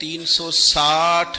360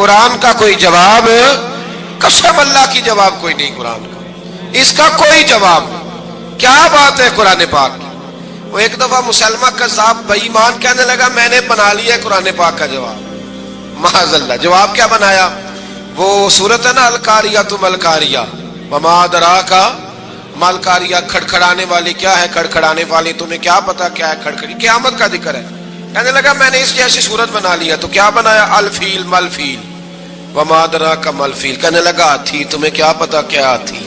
قرآن کا کوئی جواب، قسم اللہ کی جواب کوئی نہیں قرآن کا، اس کا کوئی جواب نہیں۔ کیا بات ہے قرآن پاک کی۔ وہ ایک دفعہ مسلمہ کذاب بے ایمان کہنے لگا میں نے بنا لیا ہے قرآن پاک کا جواب۔ معاذ اللہ، جواب کیا بنایا؟ وہ صورت ہے نا القاریہ ملقاریہ، وما ادراک ملقاریہ، کھڑکھڑانے والی کیا ہے، کھڑکھڑانے والی تمہیں کیا پتا کیا ہے کھڑکھڑی، قیامت کا ذکر ہے۔ کہنے لگا میں نے اس جیسی صورت بنا لیا، تو کیا بنایا؟ الفیل ملفیل، وما ادراک ملفیل۔ کہنے لگا ہاتھی، تمہیں کیا پتا کیا ہاتھی،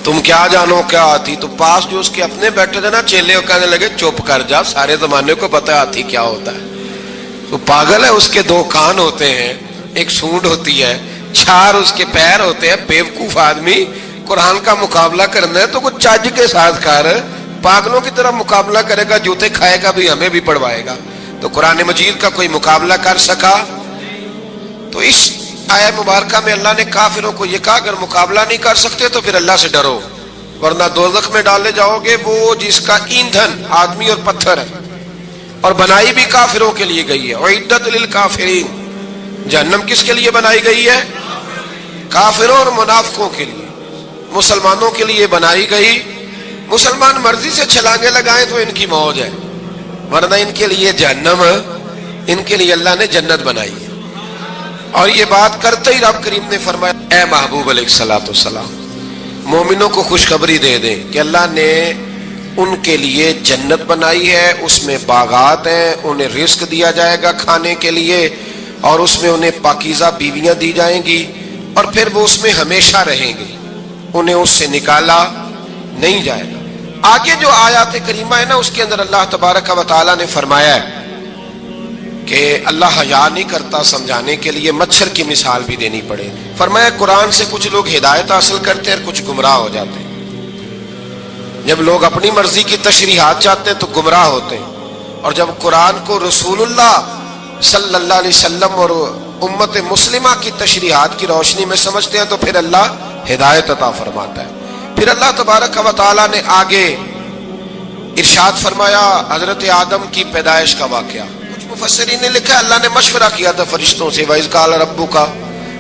تم کیا جانو کیا ہاتھی۔ تو پاس جو اس کے اپنے بیٹھے تھے نا چیلے، وہ کہنے لگے چپ کر جا، سارے زمانے کو پتا ہے ہاتھی کیا ہوتا ہے۔ تو پاگل ہے، اس کے دو کان ہوتے ہیں، ایک سونڈ ہوتی ہے، چار اس کے پیر ہوتے ہیں۔ بیوقوف آدمی قرآن کا مقابلہ کرنا ہے تو کچھ چج کے ساتھ کر، پاگلوں کی طرح مقابلہ کرے گا، جوتے کھائے گا بھی، ہمیں بھی پڑھوائے گا۔ تو قرآن مجید کا کوئی مقابلہ کر سکا؟ تو اس آیہ مبارکہ میں اللہ نے کافروں کو یہ کہا اگر مقابلہ نہیں کر سکتے تو پھر اللہ سے ڈرو، ورنہ دوزخ میں ڈالے جاؤ گے، وہ جس کا ایندھن آدمی اور پتھر ہے، اور بنائی بھی کافروں کے لیے گئی ہے۔ اعدت للکافرین، جہنم کس کے لیے بنائی گئی ہے؟ کافروں اور منافقوں کے لیے۔ مسلمانوں کے لیے بنائی گئی، مسلمان مرضی سے چھلانگے لگائیں تو ان کی موج ہے، ورنہ ان کے لیے جہنم، ان کے لیے اللہ نے جنت بنائی ہے۔ اور یہ بات کرتے ہی رب کریم نے فرمایا اے محبوب علیہ الصلوۃ والسلام، مومنوں کو خوشخبری دے دیں کہ اللہ نے ان کے لیے جنت بنائی ہے، اس میں باغات ہیں، انہیں رزق دیا جائے گا کھانے کے لیے، اور اس میں انہیں پاکیزہ بیویاں دی جائیں گی، اور پھر وہ اس میں ہمیشہ رہیں گے، انہیں اس سے نکالا نہیں جائے گا۔ آگے جو آیات کریمہ ہے نا، اس کے اندر اللہ تبارک و تعالیٰ نے فرمایا ہے کہ اللہ حیا نہیں کرتا سمجھانے کے لیے، مچھر کی مثال بھی دینی پڑے۔ فرمایا قرآن سے کچھ لوگ ہدایت حاصل کرتے ہیں اور کچھ گمراہ ہو جاتے ہیں۔ جب لوگ اپنی مرضی کی تشریحات چاہتے ہیں تو گمراہ ہوتے ہیں، اور جب قرآن کو رسول اللہ صلی اللہ علیہ وسلم اور امت مسلمہ کی تشریحات کی روشنی میں سمجھتے ہیں تو پھر اللہ ہدایت عطا فرماتا ہے۔ پھر اللہ تبارک و تعالیٰ نے آگے ارشاد فرمایا حضرت آدم کی پیدائش کا واقعہ۔ کچھ مفسرین نے لکھا اللہ نے مشورہ کیا تھا فرشتوں سے، وَإِذْ قَالَ رَبُّكَ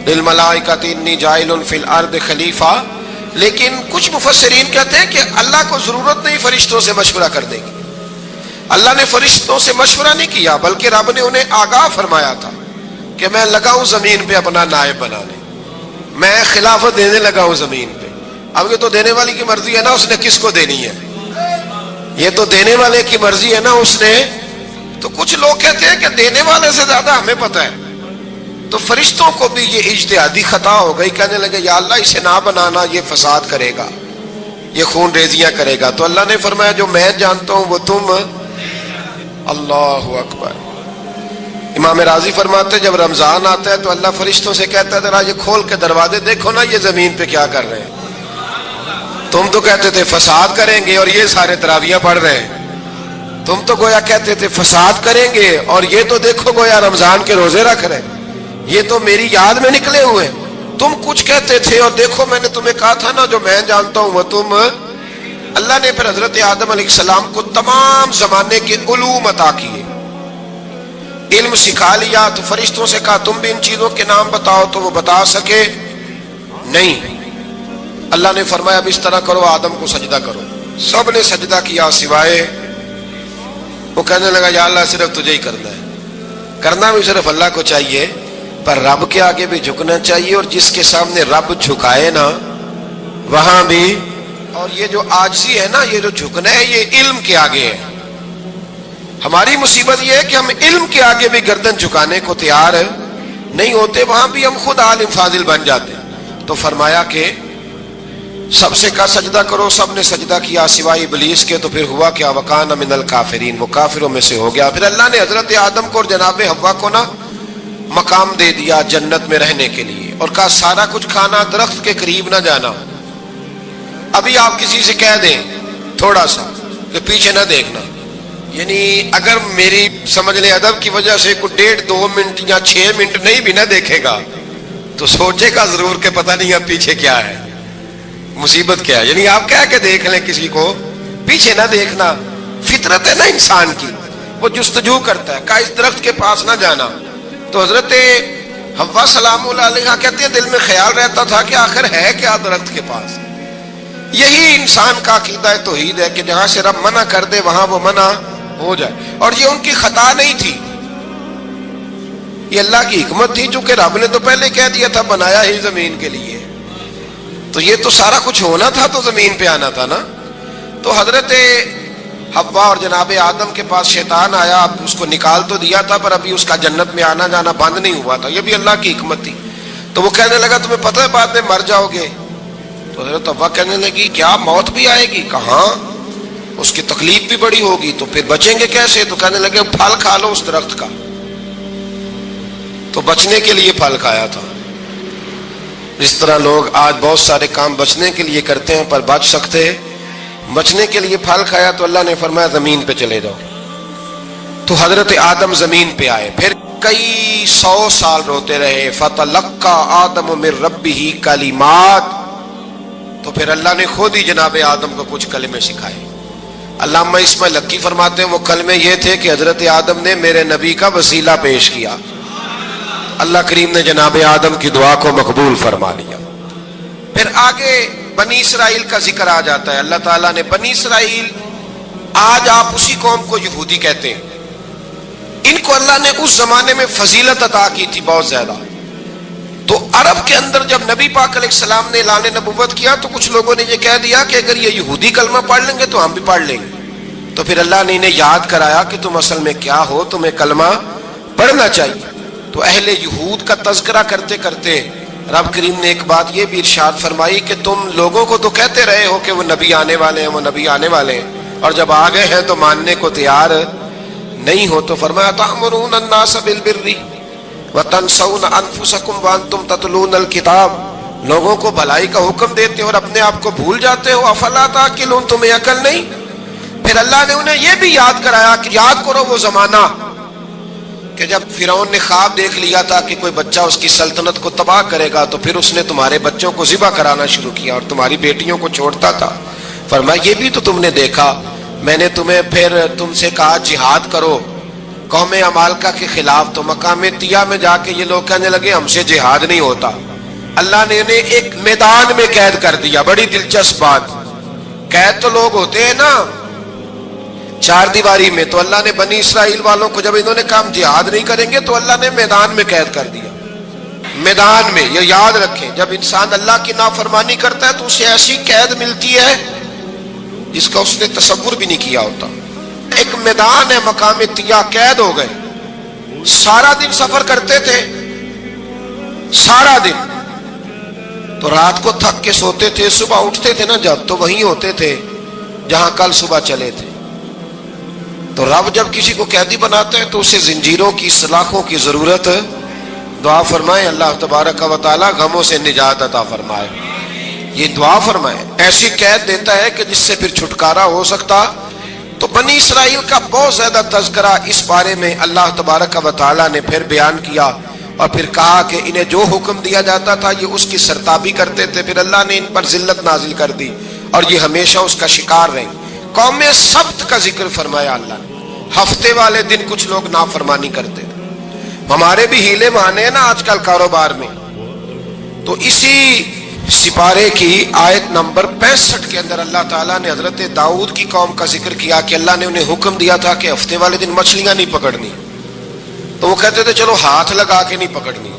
لِلْمَلَائِكَةِ إِنِّي جَاعِلٌ فِي الْأَرْضِ خَلِيفَةً، لیکن کچھ مفسرین کہتے ہیں کہ اللہ کو ضرورت نہیں فرشتوں سے مشورہ کرنے کی، اللہ نے فرشتوں سے مشورہ نہیں کیا، بلکہ رب نے انہیں آگاہ فرمایا تھا کہ میں لگا ہوں زمین پہ اپنا نائب بنانے، میں خلافت دینے لگا ہوں زمین پہ۔ اب یہ تو دینے والی کی مرضی ہے نا، اس نے کس کو دینی ہے، یہ تو دینے والے کی مرضی ہے نا، اس نے۔ تو کچھ لوگ کہتے ہیں کہ دینے والے سے زیادہ ہمیں پتہ ہے، تو فرشتوں کو بھی یہ اجتہادی خطا ہو گئی، کہنے لگے یا اللہ اسے نہ بنانا، یہ فساد کرے گا، یہ خون ریزیاں کرے گا۔ تو اللہ نے فرمایا جو میں جانتا ہوں وہ تم، اللہ اکبر۔ امام راضی فرماتے جب رمضان آتا ہے تو اللہ فرشتوں سے کہتا ہے ذرا یہ کھول کے دروازے دیکھو نا یہ زمین پہ کیا کر رہے ہیں، تم تو کہتے تھے فساد کریں گے اور یہ سارے تراویح پڑھ رہے ہیں، تم تو گویا کہتے تھے فساد کریں گے اور یہ تو دیکھو گویا رمضان کے روزے رکھ رہے ہیں، یہ تو میری یاد میں نکلے ہوئے، تم کچھ کہتے تھے اور دیکھو میں نے تمہیں کہا تھا نا جو میں جانتا ہوں وہ تم۔ اللہ نے پھر حضرت آدم علیہ السلام کو تمام زمانے کے علوم عطا کیے، علم سکھا لیا۔ تو فرشتوں سے کہا تم بھی ان چیزوں کے نام بتاؤ، تو وہ بتا سکے نہیں۔ اللہ نے فرمایا اب اس طرح کرو آدم کو سجدہ کرو، سب نے سجدہ کیا سوائے، وہ کہنے لگا یا اللہ صرف تجھے ہی کرنا ہے، کرنا بھی صرف اللہ کو چاہیے، پر رب کے آگے بھی جھکنا چاہیے، اور جس کے سامنے رب جھکائے نا وہاں بھی۔ اور یہ جو عاجزی ہے نا، یہ جو جھکنا ہے یہ علم کے آگے ہے۔ ہماری مصیبت یہ ہے کہ ہم علم کے آگے بھی گردن جھکانے کو تیار نہیں ہوتے، وہاں بھی ہم خود عالم فاضل بن جاتے۔ تو فرمایا کہ سب سے کہا سجدہ کرو، سب نے سجدہ کیا سوائے ابلیس کے، تو پھر ہوا کیا وکان من الکافرین، وہ کافروں میں سے ہو گیا۔ پھر اللہ نے حضرت آدم کو اور جناب حوا کو نا مقام دے دیا جنت میں رہنے کے لیے، اور کہا سارا کچھ کھانا، درخت کے قریب نہ جانا۔ ابھی آپ کسی سے کہہ دیں تھوڑا سا کہ پیچھے نہ دیکھنا، یعنی اگر میری سمجھ لیں ادب کی وجہ سے کوئی 1.5-2 منٹ یا 6 منٹ نہیں بھی نہ دیکھے گا تو سوچے گا ضرور کہ پتہ نہیں اب پیچھے کیا ہے، مصیبت کیا ہے۔ یعنی آپ کہہ کے دیکھ لیں کسی کو، پیچھے نہ دیکھنا، فطرت ہے نا انسان کی، وہ جستجو کرتا ہے، کہا اس درخت کے پاس نہ جانا۔ تو حضرت حوا سلام اللہ علیہا کہتے ہیں دل میں خیال رہتا تھا کہ آخر ہے کیا درخت کے پاس. یہی انسان کا عقیدہ توحید ہے کہ جہاں سے رب منع کر دے وہاں وہ منع ہو جائے. اور یہ ان کی خطا نہیں تھی, یہ اللہ کی حکمت تھی, چونکہ رب نے تو پہلے کہہ دیا تھا بنایا ہی زمین کے لیے, تو یہ تو سارا کچھ ہونا تھا تو زمین پہ آنا تھا نا. تو حضرت حوا اور جناب آدم کے پاس شیطان آیا, اب اس کو نکال تو دیا تھا پر ابھی اس کا جنت میں آنا جانا بند نہیں ہوا تھا, یہ بھی اللہ کی حکمت تھی. تو وہ کہنے لگا تمہیں پتہ ہے بعد میں مر جاؤ گے. تو حضرت حوا کہنے لگی کیا موت بھی آئے گی؟ کہاں, اس کی تکلیف بھی بڑی ہوگی, تو پھر بچیں گے کیسے؟ تو کہنے لگے پھل کھا لو اس درخت کا. تو بچنے کے لیے پھل کھایا تھا. اس طرح لوگ آج بہت سارے کام بچنے کے لیے کرتے ہیں پر بچ سکتے, بچنے کے لیے پھل کھایا تو اللہ نے فرمایا زمین پہ چلے جاؤ. تو حضرت آدم زمین پہ آئے, پھر کئی 100 سال روتے رہے. فتلقى آدم من ربہ کلمات, تو پھر اللہ نے خود ہی جناب آدم کو کچھ کلمے سکھائے. علامہ اسماعیل حقی فرماتے ہیں وہ کلمے یہ تھے کہ حضرت آدم نے میرے نبی کا وسیلہ پیش کیا, اللہ کریم نے جناب آدم کی دعا کو مقبول فرما لیا. پھر آگے بنی اسرائیل کا ذکر آ جاتا ہے. اللہ تعالیٰ نے بنی اسرائیل, آج آپ اسی قوم کو یہودی کہتے ہیں, ان کو اللہ نے اس زمانے میں فضیلت عطا کی تھی بہت زیادہ. تو عرب کے اندر جب نبی پاک علیہ السلام نے اعلان نبوت کیا تو کچھ لوگوں نے یہ کہہ دیا کہ اگر یہ یہودی کلمہ پڑھ لیں گے تو ہم بھی پڑھ لیں گے. تو پھر اللہ نے انہیں یاد کرایا کہ تم اصل میں کیا ہو, تمہیں کلمہ پڑھنا چاہیے. تو اہل یہود کا تذکرہ کرتے کرتے رب کریم نے ایک بات یہ بھی ارشاد فرمائی کہ تم لوگوں کو تو کہتے رہے ہو کہ وہ نبی آنے والے ہیں, وہ نبی آنے والے ہیں, اور جب آ گئے ہیں تو ماننے کو تیار نہیں ہو. تو فرمایا تأمرون الناس بالبر وتنسون انفسکم وانتم تتلون الکتاب, لوگوں کو بھلائی کا حکم دیتے ہو اور اپنے آپ کو بھول جاتے ہو. افلا تعقلون, تمہیں عقل نہیں؟ پھر اللہ نے انہیں یہ بھی یاد کرایا کہ یاد کرو وہ زمانہ کہ جب فرعون نے خواب دیکھ لیا تھا کہ کوئی بچہ اس کی سلطنت کو تباہ کرے گا, تو پھر اس نے تمہارے بچوں کو ذبح کرانا شروع کیا اور تمہاری بیٹیوں کو چھوڑتا تھا. فرمایا یہ بھی تو تم نے دیکھا, میں نے تمہیں پھر تم سے کہا جہاد کرو قوم عمالقہ کے خلاف, تو مقام طیہ میں جا کے یہ لوگ کہنے لگے ہم سے جہاد نہیں ہوتا. اللہ نے انہیں ایک میدان میں قید کر دیا. بڑی دلچسپ بات, قید تو لوگ ہوتے ہیں نا چار دیواری میں, تو اللہ نے بنی اسرائیل والوں کو جب انہوں نے کہا جہاد نہیں کریں گے تو اللہ نے میدان میں قید کر دیا. میدان میں, یہ یاد رکھیں, جب انسان اللہ کی نافرمانی کرتا ہے تو اسے ایسی قید ملتی ہے جس کا اس نے تصور بھی نہیں کیا ہوتا. ایک میدان ہے مقام طیہ, قید ہو گئے, سارا دن سفر کرتے تھے, سارا دن, تو رات کو تھک کے سوتے تھے, صبح اٹھتے تھے نا جب, تو وہیں ہوتے تھے جہاں کل صبح چلے تھے. تو رب جب کسی کو قیدی بناتا ہے تو اسے زنجیروں کی سلاخوں کی ضرورت, دعا فرمائے اللہ تبارک و تعالی غموں سے نجات عطا فرمائے. یہ دعا فرمائے, ایسی قید دیتا ہے کہ جس سے پھر چھٹکارا ہو سکتا. تو بنی اسرائیل کا بہت زیادہ تذکرہ اس بارے میں اللہ تبارک و تعالی نے پھر بیان کیا, اور پھر کہا کہ انہیں جو حکم دیا جاتا تھا یہ اس کی سرتابی کرتے تھے. پھر اللہ نے ان پر ذلت نازل کر دی اور یہ ہمیشہ اس کا شکار رہے. قوم سبت کا ذکر فرمایا اللہ نے, ہفتے والے دن کچھ لوگ نافرمانی کرتے تھے. ہمارے بھی ہیلے بہانے ہیں نا آج کل کاروبار میں. تو اسی سپارے کی آیت نمبر 65 کے اندر اللہ تعالیٰ نے حضرت داؤد کی قوم کا ذکر کیا کہ اللہ نے انہیں حکم دیا تھا کہ ہفتے والے دن مچھلیاں نہیں پکڑنی. تو وہ کہتے تھے چلو ہاتھ لگا کے نہیں پکڑنی,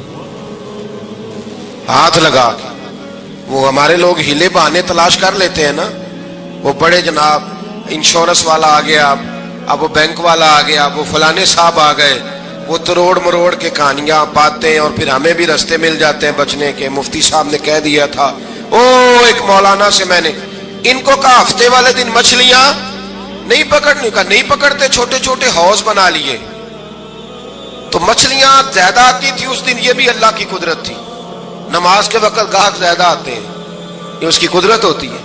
ہاتھ لگا کے. وہ ہمارے لوگ ہیلے بہانے تلاش کر لیتے ہیں نا, وہ بڑے جناب انشورنس والا آ گیا, اب وہ بینک والا آ گیا, وہ فلانے صاحب آ گئے, وہ تروڑ مروڑ کے کہانیاں پاتے ہیں, اور پھر ہمیں بھی رستے مل جاتے ہیں بچنے کے. مفتی صاحب نے کہہ دیا تھا, ایک مولانا سے میں نے ان کو کہا ہفتے والے دن مچھلیاں نہیں پکڑنی, کا نہیں پکڑتے, چھوٹے چھوٹے حوض بنا لیے. تو مچھلیاں زیادہ آتی تھی اس دن, یہ بھی اللہ کی قدرت تھی. نماز کے وقت گاہک زیادہ آتے ہیں, یہ اس کی قدرت ہوتی ہے.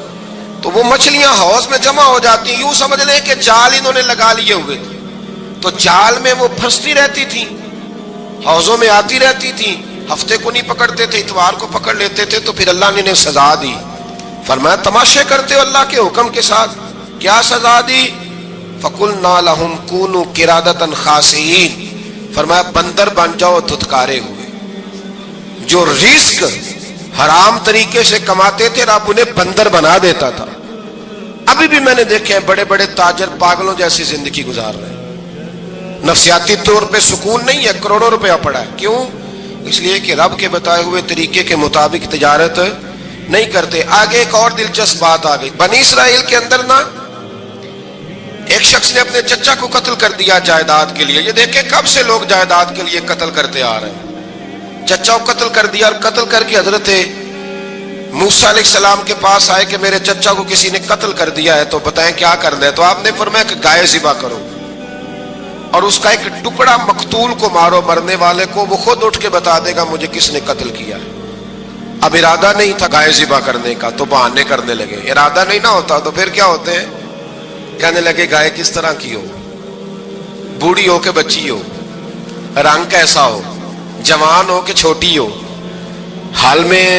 تو وہ مچھلیاں حوض میں جمع ہو جاتی, یوں سمجھ لیں کہ جال انہوں نے لگا لیے ہوئے تھے. تو جال میں وہ پھنستی رہتی تھی, حوضوں میں آتی رہتی تھی. ہفتے کو نہیں پکڑتے تھے, اتوار کو پکڑ لیتے تھے. تو پھر اللہ نے انہیں سزا دی. فرمایا تماشے کرتے ہو اللہ کے حکم کے ساتھ, کیا سزا دی؟ فَقُلْنَا لَهُمْ كُونُوا قِرَادَةً خَاسِئِينَ, فرمایا بندر بن جاؤ دھتکارے ہوئے. جو رزق حرام طریقے سے کماتے تھے رب انہیں بندر بنا دیتا تھا. ابھی بھی میں نے دیکھے ہیں بڑے بڑے تاجر پاگلوں جیسی زندگی گزار رہے ہیں, نفسیاتی طور پہ سکون نہیں ہے, کروڑوں روپیہ پڑا ہے. کیوں؟ اس لیے کہ رب کے بتائے ہوئے طریقے کے مطابق تجارت نہیں کرتے. آگے ایک اور دلچسپ بات آ گئی. بنی اسرائیل کے اندر نا ایک شخص نے اپنے چچا کو قتل کر دیا جائیداد کے لیے. یہ دیکھیں کب سے لوگ جائیداد کے لیے قتل کرتے آ رہے ہیں. چچا کو قتل کر دیا, اور قتل کر کے حضرت موسیٰ علیہ السلام کے پاس آئے کہ میرے چچا کو کسی نے قتل کر دیا ہے, تو بتائیں کیا کرنا ہے. تو آپ نے فرمایا کہ گائے ذبح کرو اور اس کا ایک ٹکڑا مقتول کو مارو, مرنے والے کو, وہ خود اٹھ کے بتا دے گا مجھے کس نے قتل کیا ہے. اب ارادہ نہیں تھا گائے ذبح کرنے کا تو بہانے کرنے لگے. ارادہ نہیں نہ ہوتا تو پھر کیا ہوتے ہیں, کہنے لگے گائے کس طرح کی ہو, بوڑھی ہو کہ بچی ہو, رنگ کیسا ہو, جوان ہو کہ چھوٹی ہو, حال میں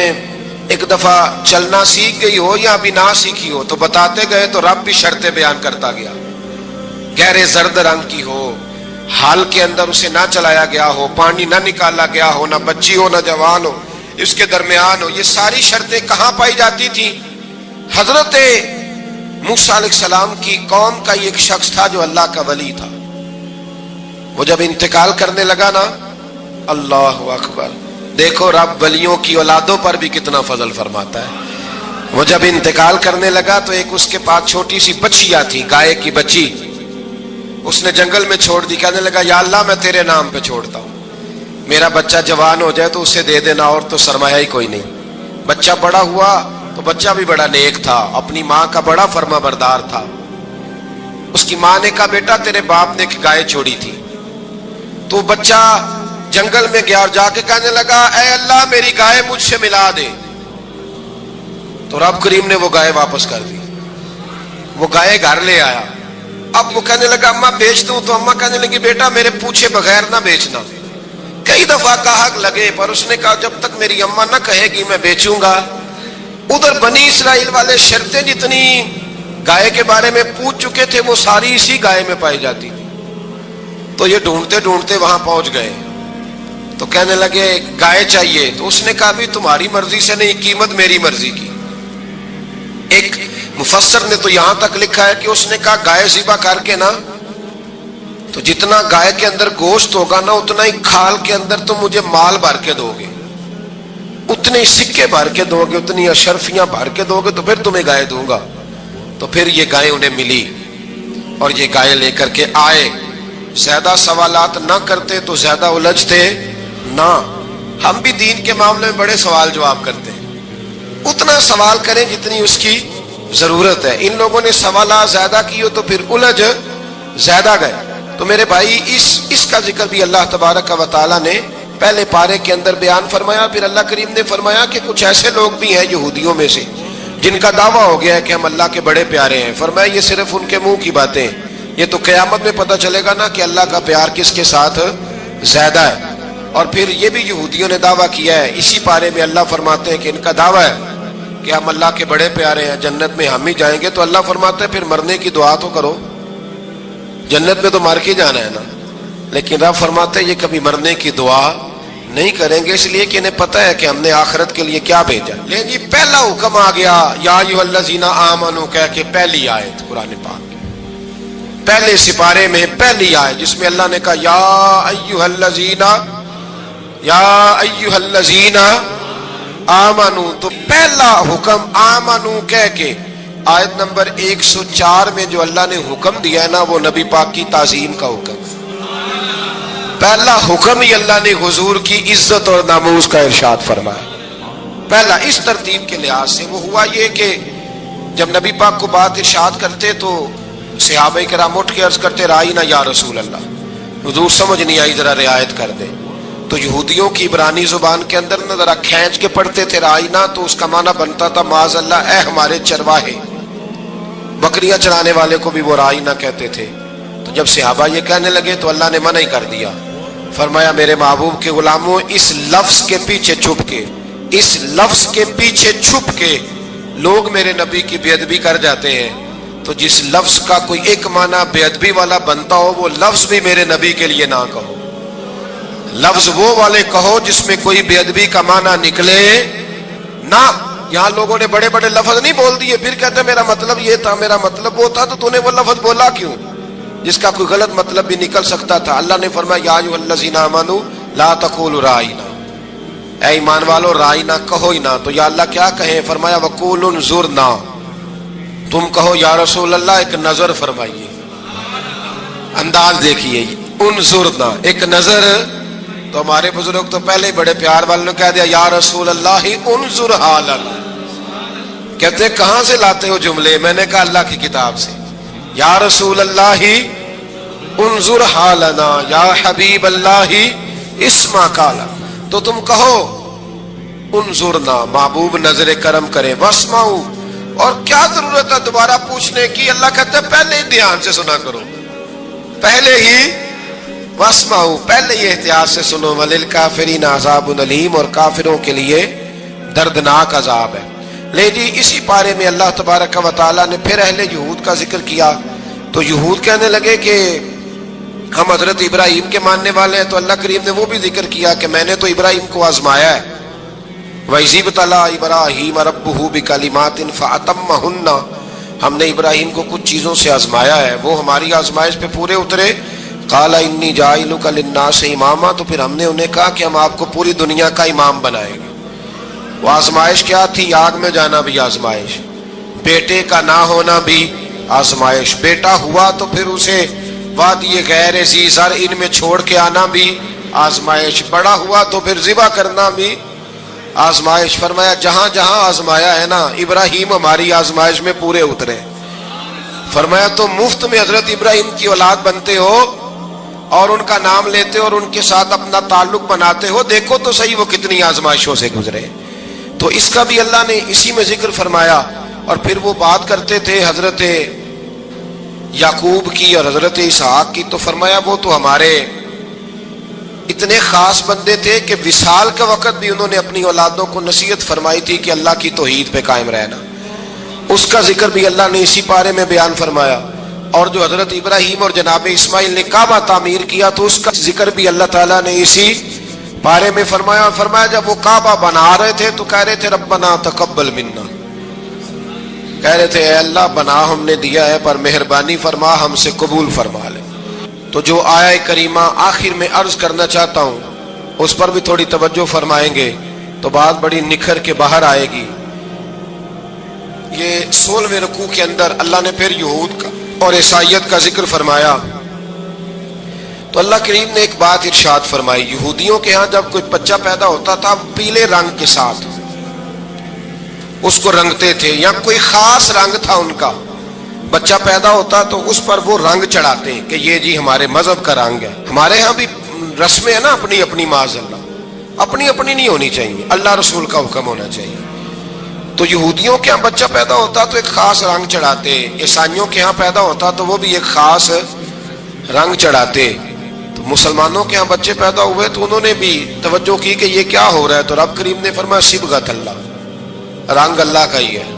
ایک دفعہ چلنا سیکھ گئی ہو یا ابھی نہ سیکھی ہو. تو بتاتے گئے تو رب بھی شرطیں بیان کرتا گیا. گہرے زرد رنگ کی ہو, حال کے اندر اسے نہ چلایا گیا ہو, پانی نہ نکالا گیا ہو, نہ بچی ہو نہ جوان ہو, اس کے درمیان ہو. یہ ساری شرطیں کہاں پائی جاتی تھی؟ حضرت موسیٰ علیہ السلام کی قوم کا ایک شخص تھا جو اللہ کا ولی تھا. وہ جب انتقال کرنے لگا نا, اللہ اکبر, دیکھو رب ولیوں کی اولادوں پر بھی کتنا فضل فرماتا ہے. وہ جب انتقال کرنے لگا تو ایک اس کے پاس چھوٹی سی بچیا تھی, گائے کی بچی, اس نے جنگل میں چھوڑ دی. کہنے لگا یا اللہ میں تیرے نام پہ چھوڑتا ہوں, میرا بچہ جوان ہو جائے تو اسے دے دینا, اور تو سرمایہ ہی کوئی نہیں. بچہ بڑا ہوا تو بچہ بھی بڑا نیک تھا, اپنی ماں کا بڑا فرما بردار تھا. اس کی ماں نے کہا بیٹا تیرے باپ نے ایک گائے چھوڑی تھی. تو بچہ جنگل میں گیا اور جا کے کہنے لگا اے اللہ میری گائے مجھ سے ملا دے. تو رب کریم نے وہ گائے واپس کر دی. وہ گائے گھر لے آیا. اب وہ کہنے لگا اماں بیچ دوں, تو اماں کہنے لگی بیٹا میرے پوچھے بغیر نہ بیچنا. کئی دفعہ کہا لگے پر اس نے کہا جب تک میری اماں نہ کہے گی میں بیچوں گا. ادھر بنی اسرائیل والے شرطیں جتنی گائے کے بارے میں پوچھ چکے تھے وہ ساری اسی گائے میں پائی جاتی تھی. تو یہ ڈھونڈتے ڈھونڈتے وہاں پہنچ گئے. تو کہنے لگے گائے چاہیے. تو اس نے کہا بھی تمہاری مرضی سے نہیں, قیمت میری مرضی کی. ایک مفسر نے تو یہاں تک لکھا ہے کہ اس نے کہا گائے ذبح کر کے نا تو جتنا گائے کے اندر گوشت ہوگا نا اتنا ہی کھال کے اندر تم مجھے مال بھر کے دو گے, اتنے سکے بھر کے دو گے, اتنی اشرفیاں بھر کے دو گے تو پھر تمہیں گائے دوں گا. تو پھر یہ گائے انہیں ملی اور یہ گائے لے کر کے آئے. زیادہ سوالات نہ کرتے تو زیادہ الجھتے نہ. ہم بھی دین کے معاملے میں بڑے سوال جواب کرتے ہیں, اتنا سوال کریں جتنی اس کی ضرورت ہے. ان لوگوں نے سوالات زیادہ کیے تو پھر الجھ زیادہ گئے. تو میرے بھائی اس کا ذکر بھی اللہ تبارک و تعالیٰ نے پہلے پارے کے اندر بیان فرمایا. پھر اللہ کریم نے فرمایا کہ کچھ ایسے لوگ بھی ہیں یہودیوں میں سے جن کا دعویٰ ہو گیا ہے کہ ہم اللہ کے بڑے پیارے ہیں. فرمایا یہ صرف ان کے منہ کی باتیں, یہ تو قیامت میں پتہ چلے گا نا کہ اللہ کا پیار کس کے ساتھ زیادہ ہے. اور پھر یہ بھی یہودیوں نے دعویٰ کیا ہے, اسی پارے میں اللہ فرماتے ہیں کہ ان کا دعویٰ ہے کہ ہم اللہ کے بڑے پیارے ہیں, جنت میں ہم ہی جائیں گے. تو اللہ فرماتے ہیں پھر مرنے کی دعا تو کرو, جنت میں تو مر کے جانا ہے نا. لیکن رب فرماتے ہیں یہ کبھی مرنے کی دعا نہیں کریں گے, اس لیے کہ انہیں پتہ ہے کہ ہم نے آخرت کے لیے کیا بھیجا. لیکن جی پہلا حکم آ گیا یا ایھا الذین آمنوا کہہ کے, پہلی آیت قرآن پاک پہلے سپارے میں پہلی آیت جس میں اللہ نے کہا یا ایھا الذین آمنوا. تو پہلا حکم آمنوا کہہ کے آیت نمبر 104 میں جو اللہ نے حکم دیا ہے نا وہ نبی پاک کی تعظیم کا حکم. پہلا حکم ہی اللہ نے حضور کی عزت اور ناموس کا ارشاد فرمایا. پہلا اس ترتیب کے لحاظ سے وہ ہوا یہ کہ جب نبی پاک کو بات ارشاد کرتے تو صحابہ کرام اٹھ کے عرض کرتے رائینا یا رسول اللہ, حضور سمجھ نہیں آئی ذرا رعایت کر دیں. تو یہودیوں کی عبرانی زبان کے اندر نہ ذرا کھینچ کے پڑھتے تھے رائینا, تو اس کا معنی بنتا تھا معاذ اللہ اے ہمارے چرواہے. بکریاں چرانے والے کو بھی وہ رائینا کہتے تھے. تو جب صحابہ یہ کہنے لگے تو اللہ نے منع ہی کر دیا. فرمایا میرے محبوب کے غلاموں اس لفظ کے پیچھے چھپ کے, اس لفظ کے پیچھے چھپ کے لوگ میرے نبی کی بے ادبی کر جاتے ہیں. تو جس لفظ کا کوئی ایک معنی بے ادبی والا بنتا ہو وہ لفظ بھی میرے نبی کے لیے نہ کہو. لفظ وہ والے کہو جس میں کوئی بے ادبی کا معنی نکلے نہ. یہاں لوگوں نے بڑے بڑے لفظ نہیں بول دیے پھر کہتے ہیں میرا مطلب یہ تھا میرا مطلب وہ تھا. تو نے وہ لفظ بولا کیوں جس کا کوئی غلط مطلب بھی نکل سکتا تھا؟ اللہ نے فرمایا یا ایھا الذین آمنوا لا تقولوا رائنا، اے ایمان والو رائنا کہو ہی نہ. تو یا اللہ کیا کہیں؟ فرمایا وقولوا انظرنا، تم کہو یا رسول اللہ ایک نظر فرمائیے. انداز دیکھیے، انظرنا ایک نظر. تو ہمارے بزرگ تو پہلے ہی بڑے پیار والوں نے کہہ دیا یا رسول اللہ انظر حالنا. کہتے کہاں سے لاتے ہو جملے؟ میں نے کہا اللہ کی کتاب سے. یا رسول اللہ انظر حالنا یا حبیب اللہ اسمع قالا. تو تم کہو انظرنا، محبوب نظر کرم کرے، واسمعوا، اور کیا ضرورت ہے دوبارہ پوچھنے کی؟ اللہ کہتے ہیں پہلے ہی دھیان سے سنا کرو، پہلے ہی واسمعوا، پہلے ہی احتیاط سے سنو. وللکافرین عذاب الیم، اور کافروں کے لیے دردناک عذاب ہے. لے جی اسی پارے میں اللہ تبارک و تعالیٰ نے پھر اہل یہود کا ذکر کیا. تو یہود کہنے لگے کہ ہم حضرت ابراہیم کے ماننے والے ہیں. تو اللہ کریم نے وہ بھی ذکر کیا کہ میں نے تو ابراہیم کو آزمایا ہے. وَإِذِ ابْتَلَىٰ إِبْرَاهِيمَ رَبُّهُ بِكَلِمَاتٍ فَأَتَمَّهُنَّ، ہم نے ابراہیم کو کچھ چیزوں سے آزمایا ہے، وہ ہماری آزمائش پہ پورے اترے. قَالَ إِنِّي جَاعِلُكَ لِلنَّاسِ إِمَامًا، تو پھر ہم نے انہیں کہا کہ ہم آپ کو پوری دنیا کا امام بنائیں گے. وہ آزمائش کیا تھی؟ آگ میں جانا بھی آزمائش، بیٹے کا نہ ہونا بھی آزمائش، بیٹا ہوا تو پھر اسے وادی غیر ذی زرع ان میں چھوڑ کے آنا بھی آزمائش، بڑا ہوا تو پھر ذبح کرنا بھی آزمائش. فرمایا جہاں جہاں آزمایا ہے نا ابراہیم ہماری آزمائش میں پورے اترے. فرمایا تو مفت میں حضرت ابراہیم کی اولاد بنتے ہو اور ان کا نام لیتے ہو اور ان کے ساتھ اپنا تعلق بناتے ہو، دیکھو تو صحیح وہ کتنی آزمائشوں سے گزرے. تو اس کا بھی اللہ نے اسی میں ذکر فرمایا. اور پھر وہ بات کرتے تھے حضرت یعقوب کی اور حضرت اسحاق کی. تو فرمایا وہ تو ہمارے اتنے خاص بندے تھے کہ وصال کے وقت بھی انہوں نے اپنی اولادوں کو نصیحت فرمائی تھی کہ اللہ کی توحید پہ قائم رہنا. اس کا ذکر بھی اللہ نے اسی پارے میں بیان فرمایا. اور جو حضرت ابراہیم اور جناب اسماعیل نے کعبہ تعمیر کیا تو اس کا ذکر بھی اللہ تعالیٰ نے اسی پارے میں فرمایا. فرمایا جب وہ کعبہ بنا رہے تھے تو کہہ رہے تھے ربنا تقبل منا، کہہ رہے تھے اے اللہ بنا ہم نے دیا ہے پر مہربانی فرما ہم سے قبول فرما لے. تو جو آیہ کریمہ آخر میں عرض کرنا چاہتا ہوں اس پر بھی تھوڑی توجہ فرمائیں گے تو بات بڑی نکھر کے باہر آئے گی. یہ 16ویں رکوع کے اندر اللہ نے پھر یہود کا اور عیسائیت کا ذکر فرمایا. تو اللہ کریم نے ایک بات ارشاد فرمائی. یہودیوں کے ہاں جب کوئی بچہ پیدا ہوتا تھا پیلے رنگ کے ساتھ اس کو رنگتے تھے، یا کوئی خاص رنگ تھا ان کا. بچہ پیدا ہوتا تو اس پر وہ رنگ چڑھاتے کہ یہ جی ہمارے مذہب کا رنگ ہے. ہمارے ہاں بھی رسمیں ہیں نا اپنی اپنی، معاذ اللہ اپنی اپنی نہیں ہونی چاہیے، اللہ رسول کا حکم ہونا چاہیے. تو یہودیوں کے ہاں بچہ پیدا ہوتا تو ایک خاص رنگ چڑھاتے، عیسائیوں کے ہاں پیدا ہوتا تو وہ بھی ایک خاص رنگ چڑھاتے. تو مسلمانوں کے ہاں بچے پیدا ہوئے تو انہوں نے بھی توجہ کی کہ یہ کیا ہو رہا ہے. تو رب کریم نے فرمایا صبغۃ اللہ، رنگ اللہ کا ہی ہے.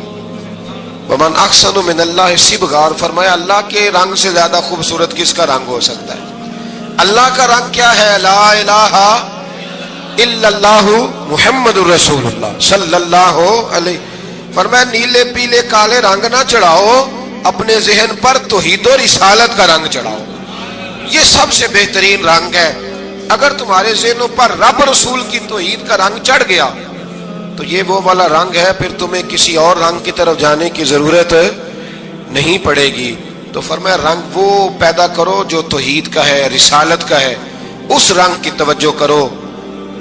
ومن احسن من اللہ صبغہ، اور فرمایا اللہ کے رنگ سے زیادہ خوبصورت کس کا رنگ ہو سکتا ہے؟ اللہ کا رنگ کیا ہے؟ لا الہ الا اللہ محمد الرسول اللہ صلی اللہ علیہ. فرمایا نیلے پیلے کالے رنگ نہ چڑھاؤ، اپنے ذہن پر توحید و رسالت کا رنگ چڑھاؤ. یہ سب سے بہترین رنگ ہے. اگر تمہارے ذہنوں پر رب رسول کی توحید کا رنگ چڑھ گیا تو یہ وہ والا رنگ ہے، پھر تمہیں کسی اور رنگ کی طرف جانے کی ضرورت نہیں پڑے گی. تو فرمایا رنگ وہ پیدا کرو جو توحید کا ہے، رسالت کا ہے، اس رنگ کی توجہ کرو.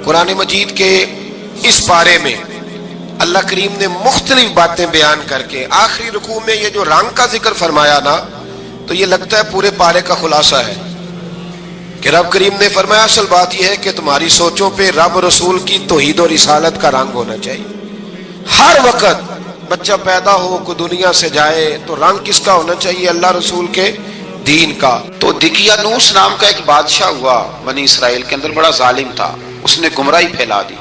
قرآن مجید کے اس پارے میں اللہ کریم نے مختلف باتیں بیان کر کے آخری رکوع میں یہ جو رنگ کا ذکر فرمایا نا تو یہ لگتا ہے پورے پارے کا خلاصہ ہے کہ رب کریم نے فرمایا اصل بات یہ ہے کہ تمہاری سوچوں پہ رب رسول کی توحید و رسالت کا رنگ ہونا چاہیے. ہر وقت بچہ پیدا ہو کوئی دنیا سے جائے تو رنگ کس کا ہونا چاہیے؟ اللہ رسول کے دین کا. تو دقیانوس نام کا ایک بادشاہ ہوا بنی اسرائیل کے اندر، بڑا ظالم تھا. اس نے گمراہی پھیلا دی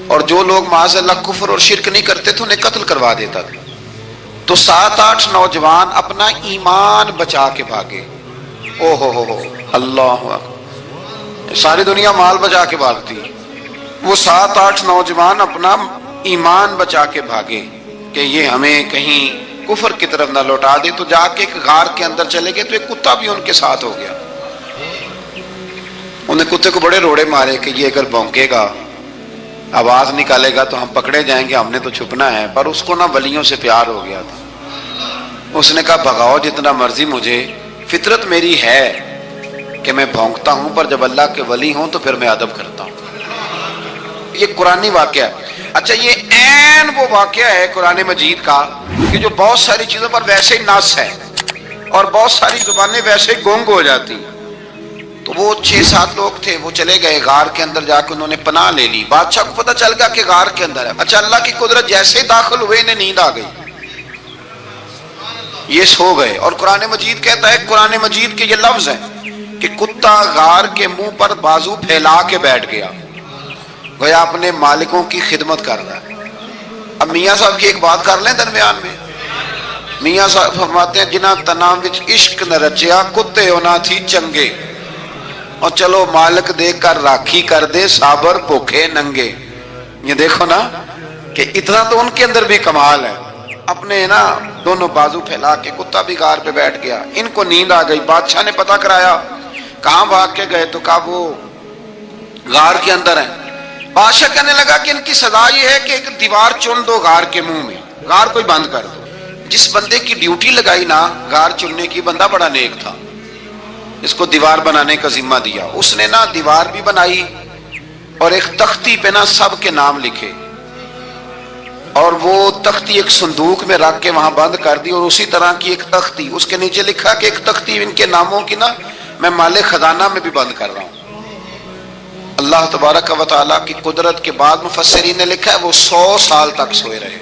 اور جو لوگ معاذ اللہ کفر اور شرک نہیں کرتے تھے انہیں قتل کروا دیتا تھا. تو 7-8 نوجوان اپنا ایمان بچا کے بھاگے. او ہو اللہ اکبر. ساری دنیا مال بچا کے بھاگتی، وہ 7-8 نوجوان اپنا ایمان بچا کے بھاگے کہ یہ ہمیں کہیں کفر کی طرف نہ لوٹا دے، تو جا کے ایک غار کے اندر چلے گئے تو ایک کتا بھی ان کے ساتھ ہو گیا۔ انہیں کتے کو بڑے روڑے مارے کہ یہ اگر بھونکے گا، آواز نکالے گا تو ہم پکڑے جائیں گے، ہم نے تو چھپنا ہے۔ پر اس کو نہ ولیوں سے پیار ہو گیا تھا، اس نے کہا بھگاؤ جتنا مرضی مجھے، فطرت میری ہے کہ میں بھونکتا ہوں، پر جب اللہ کے ولی ہوں تو پھر میں ادب کرتا ہوں۔ یہ قرآنی واقعہ ہے۔ اچھا، یہ عین وہ واقعہ ہے قرآن مجید کا کہ جو بہت ساری چیزوں پر ویسے ہی نص ہے اور بہت ساری زبانیں ویسے گونگ ہو جاتی۔ تو وہ 6-7 لوگ تھے، وہ چلے گئے غار کے اندر، جا کے انہوں نے پناہ لے لی۔ بادشاہ کو پتہ چل گیا کہ غار کے اندر ہے۔ اچھا، اللہ کی قدرت، جیسے ہی داخل ہوئے انہیں نیند آ گئی، یہ سو گئے۔ اور قرآن مجید کہتا ہے، قرآن مجید کے یہ لفظ ہیں کہ کتا غار کے منہ پر بازو پھیلا کے بیٹھ گیا، گویا اپنے مالکوں کی خدمت کر رہا ہے۔ اب میاں صاحب کی ایک بات کر لیں درمیان میں، میاں صاحب فرماتے ہیں جنہ تنام وچ عشق نہ رچیا، کتے ہونا تھی چنگے، اور چلو مالک دیکھ کر راکھی کر دے، صابر بھوکے ننگے۔ یہ دیکھو نا کہ اتنا تو ان کے اندر بھی کمال ہے، اپنے نا دونوں بازو پھیلا کے، کتا بھی غار پہ بیٹھ گیا۔ ان کو نیند آ گئی، بادشاہ نے پتہ کرایا، کہاں بھاگ کے گئے؟ تو کہا وہ غار کے اندر ہیں۔ بادشاہ کہنے لگا کہ ان کی سزا یہ ہے کہ ایک دیوار چن دو غار کے منہ میں، غار کو ہی بند کر دو۔ جس بندے کی ڈیوٹی لگائی نا غار چننے کی، بندہ بڑا نیک تھا، اس کو دیوار بنانے کا ذمہ دیا۔ اس نے نا دیوار بھی بنائی اور ایک تختی پہ نا سب کے نام لکھے، اور وہ تختی ایک صندوق میں رکھ کے وہاں بند کر دی، اور اسی طرح کی ایک تختی اس کے نیچے لکھا کہ ایک تختی ان کے ناموں کی نا میں مال خزانہ میں بھی بند کر رہا ہوں۔ اللہ تبارک و تعالیٰ کی قدرت کے بعد مفسرین نے لکھا ہے وہ 100 سال تک سوئے رہے،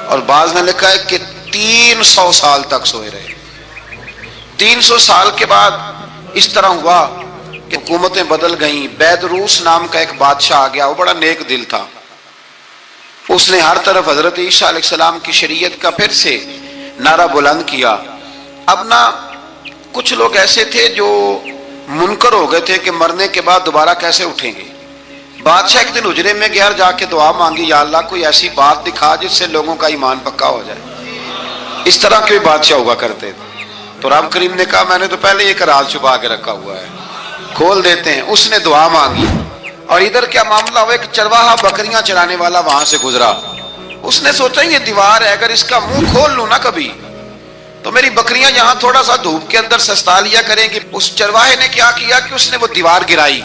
اور بعض نے لکھا ہے کہ 300 سال تک سوئے رہے۔ 300 سال کے بعد اس طرح ہوا کہ حکومتیں بدل گئیں۔ بیدروس نام کا ایک بادشاہ آ گیا، وہ بڑا نیک دل تھا، اس نے ہر طرف حضرت عیسیٰ علیہ السلام کی شریعت کا پھر سے نعرہ بلند کیا۔ اب نا کچھ لوگ ایسے تھے جو منکر ہو گئے تھے کہ مرنے کے بعد دوبارہ کیسے اٹھیں گے۔ بادشاہ ایک دن حجرے میں گیا، جا کے دعا مانگی، یا اللہ کوئی ایسی بات دکھا جس سے لوگوں کا ایمان پکا ہو جائے۔ اس طرح کے بادشاہ ہوا کرتے تھے۔ تو رب کریم نے کہا میں نے تو پہلے ایک راز چھپا کے رکھا ہوا ہے، کھول دیتے ہیں۔ اس نے دعا مانگی، اور ادھر کیا معاملہ ہوا، ایک چرواہا بکریاں چرانے والا وہاں سے گزرا۔ اس نے سوچا یہ دیوار ہے، اگر اس کا منہ کھول لوں نا کبھی تو میری بکریاں یہاں تھوڑا سا دھوپ کے اندر سستا لیا کریں گی۔ اس چرواہے نے کیا کیا کہ اس نے وہ دیوار گرائی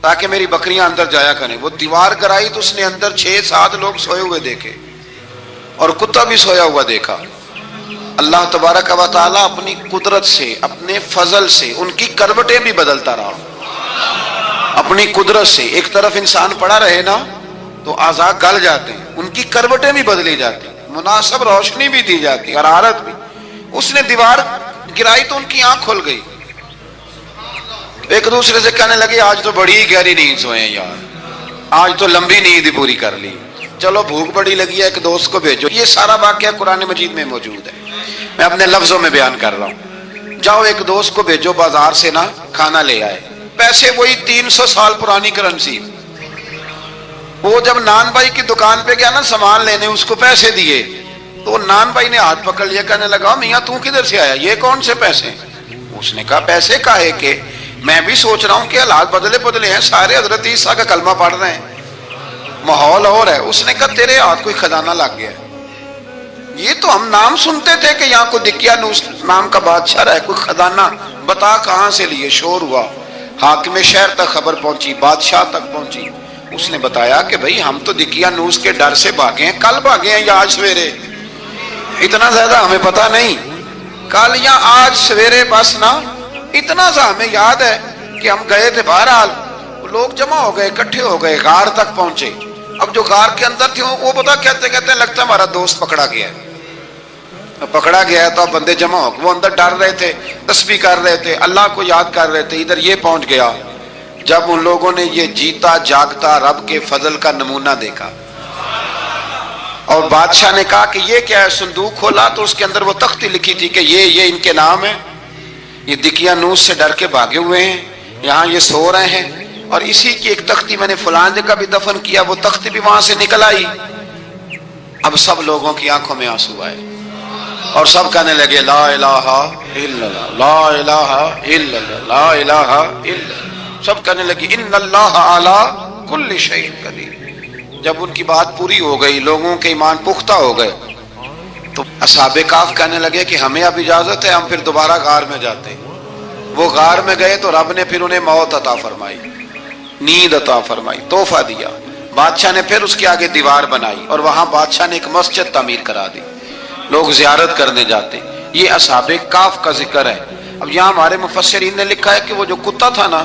تاکہ میری بکریاں اندر جایا کریں۔ وہ دیوار گرائی تو اس نے اندر 6-7 لوگ سوئے ہوئے دیکھے، اور کتا بھی سویا ہوا دیکھا۔ اللہ تبارک و تعالیٰ اپنی قدرت سے، اپنے فضل سے ان کی کروٹیں بھی بدلتا رہا، اپنی قدرت سے۔ ایک طرف انسان پڑا رہے نا تو اعضاء گل جاتے ہیں، ان کی کروٹیں بھی بدلی جاتی، مناسب روشنی بھی دی جاتی، حرارت بھی۔ اس نے دیوار گرائی تو ان کی آنکھ کھل گئی، ایک دوسرے سے کہنے لگے آج تو بڑی گہری نیند سوئے ہیں یار، آج تو لمبی نیند ہی پوری کر لی، چلو بھوک بڑی لگی ہے ایک دوست کو بھیجو۔ یہ سارا واقعہ قرآن مجید میں موجود ہے، میں اپنے لفظوں میں بیان کر رہا ہوں۔ جاؤ ایک دوست کو بھیجو بازار سے نا کھانا لے آئے، پیسے وہی 300 سال پرانی کرنسی۔ وہ جب نان بھائی کی دکان پہ گیا نا سامان لینے، اس کو پیسے دیے تو نان بھائی نے ہاتھ پکڑ لیا، کہنے لگا میاں تو کدھر سے آیا، یہ کون سے پیسے؟ اس نے کہا پیسے کاہے کہ میں بھی سوچ رہا ہوں کہ حالات بدلے ہیں، سارے حضرت عیسیٰ کا کلمہ پڑھ رہے ہیں، ماحول اور ہے۔ اس نے کہا تیرے ہاتھ کوئی خزانہ لگ گیا ہے، یہ تو ہم نام سنتے تھے کہ یہاں کوئی دقیانوس نام کا بادشاہ رہا ہے، کوئی خزانہ، بتا کہاں سے لیے؟ شور ہوا، حاکم شہر تک خبر پہنچی، بادشاہ تک پہنچی۔ اس نے بتایا کہ بھئی ہم تو دقیانوس کے ڈر سے بھاگے ہیں، کل بھاگے ہیں یا آج سویرے، اتنا زیادہ ہمیں پتہ نہیں، کل یا آج سویرے بس نا اتنا سا ہمیں یاد ہے کہ ہم گئے تھے۔ بہرحال لوگ جمع ہو گئے، اکٹھے ہو گئے، غار تک پہنچے۔ اب جو غار کے اندر تھے وہ پتہ کہتے کہتے لگتا ہے ہمارا دوست پکڑا گیا ہے، پکڑا گیا ہے۔ تو اب بندے جمع ہو گئے، وہ اندر ڈر رہے تھے، تسبیح کر رہے تھے، اللہ کو یاد کر رہے تھے۔ ادھر یہ پہنچ گیا جب ان لوگوں نے یہ جیتا جاگتا رب کے فضل کا نمونہ دیکھا، اور بادشاہ نے کہا کہ یہ کیا ہے؟ صندوق کھولا تو اس کے اندر وہ تختی لکھی تھی کہ یہ ان کے نام ہے، یہ دقیانوس سے ڈر کے بھاگے ہوئے ہیں، یہاں یہ سو رہے ہیں اور اسی کی ایک تختی میں نے فلاں جگہ بھی دفن کیا، وہ تختی بھی وہاں سے نکل آئی۔ اب سب لوگوں کی آنکھوں میں آنسو آئے اور سب کہنے لگے لا الہ الا اللہ، لا الہ الا اللہ، لا الہ الا اللہ۔ سب کہنے لگے ان اللہ علی کل شیء قدیر۔ جب ان کی بات پوری ہو گئی، لوگوں کے ایمان پختہ ہو گئے، تو اصحاب کہف کہنے لگے کہ ہمیں اب اجازت ہے، ہم پھر دوبارہ غار میں جاتے ہیں۔ وہ غار میں گئے تو رب نے پھر انہیں موت عطا فرمائی، نیند عطا فرمائی، تحفہ دیا۔ بادشاہ نے پھر اس کے آگے دیوار بنائی اور وہاں بادشاہ نے ایک مسجد تعمیر کرا دی، لوگ زیارت کرنے جاتے۔ یہ اصحاب کہف کا ذکر ہے۔ اب یہاں ہمارے مفسرین نے لکھا ہے کہ وہ جو کتا تھا نا،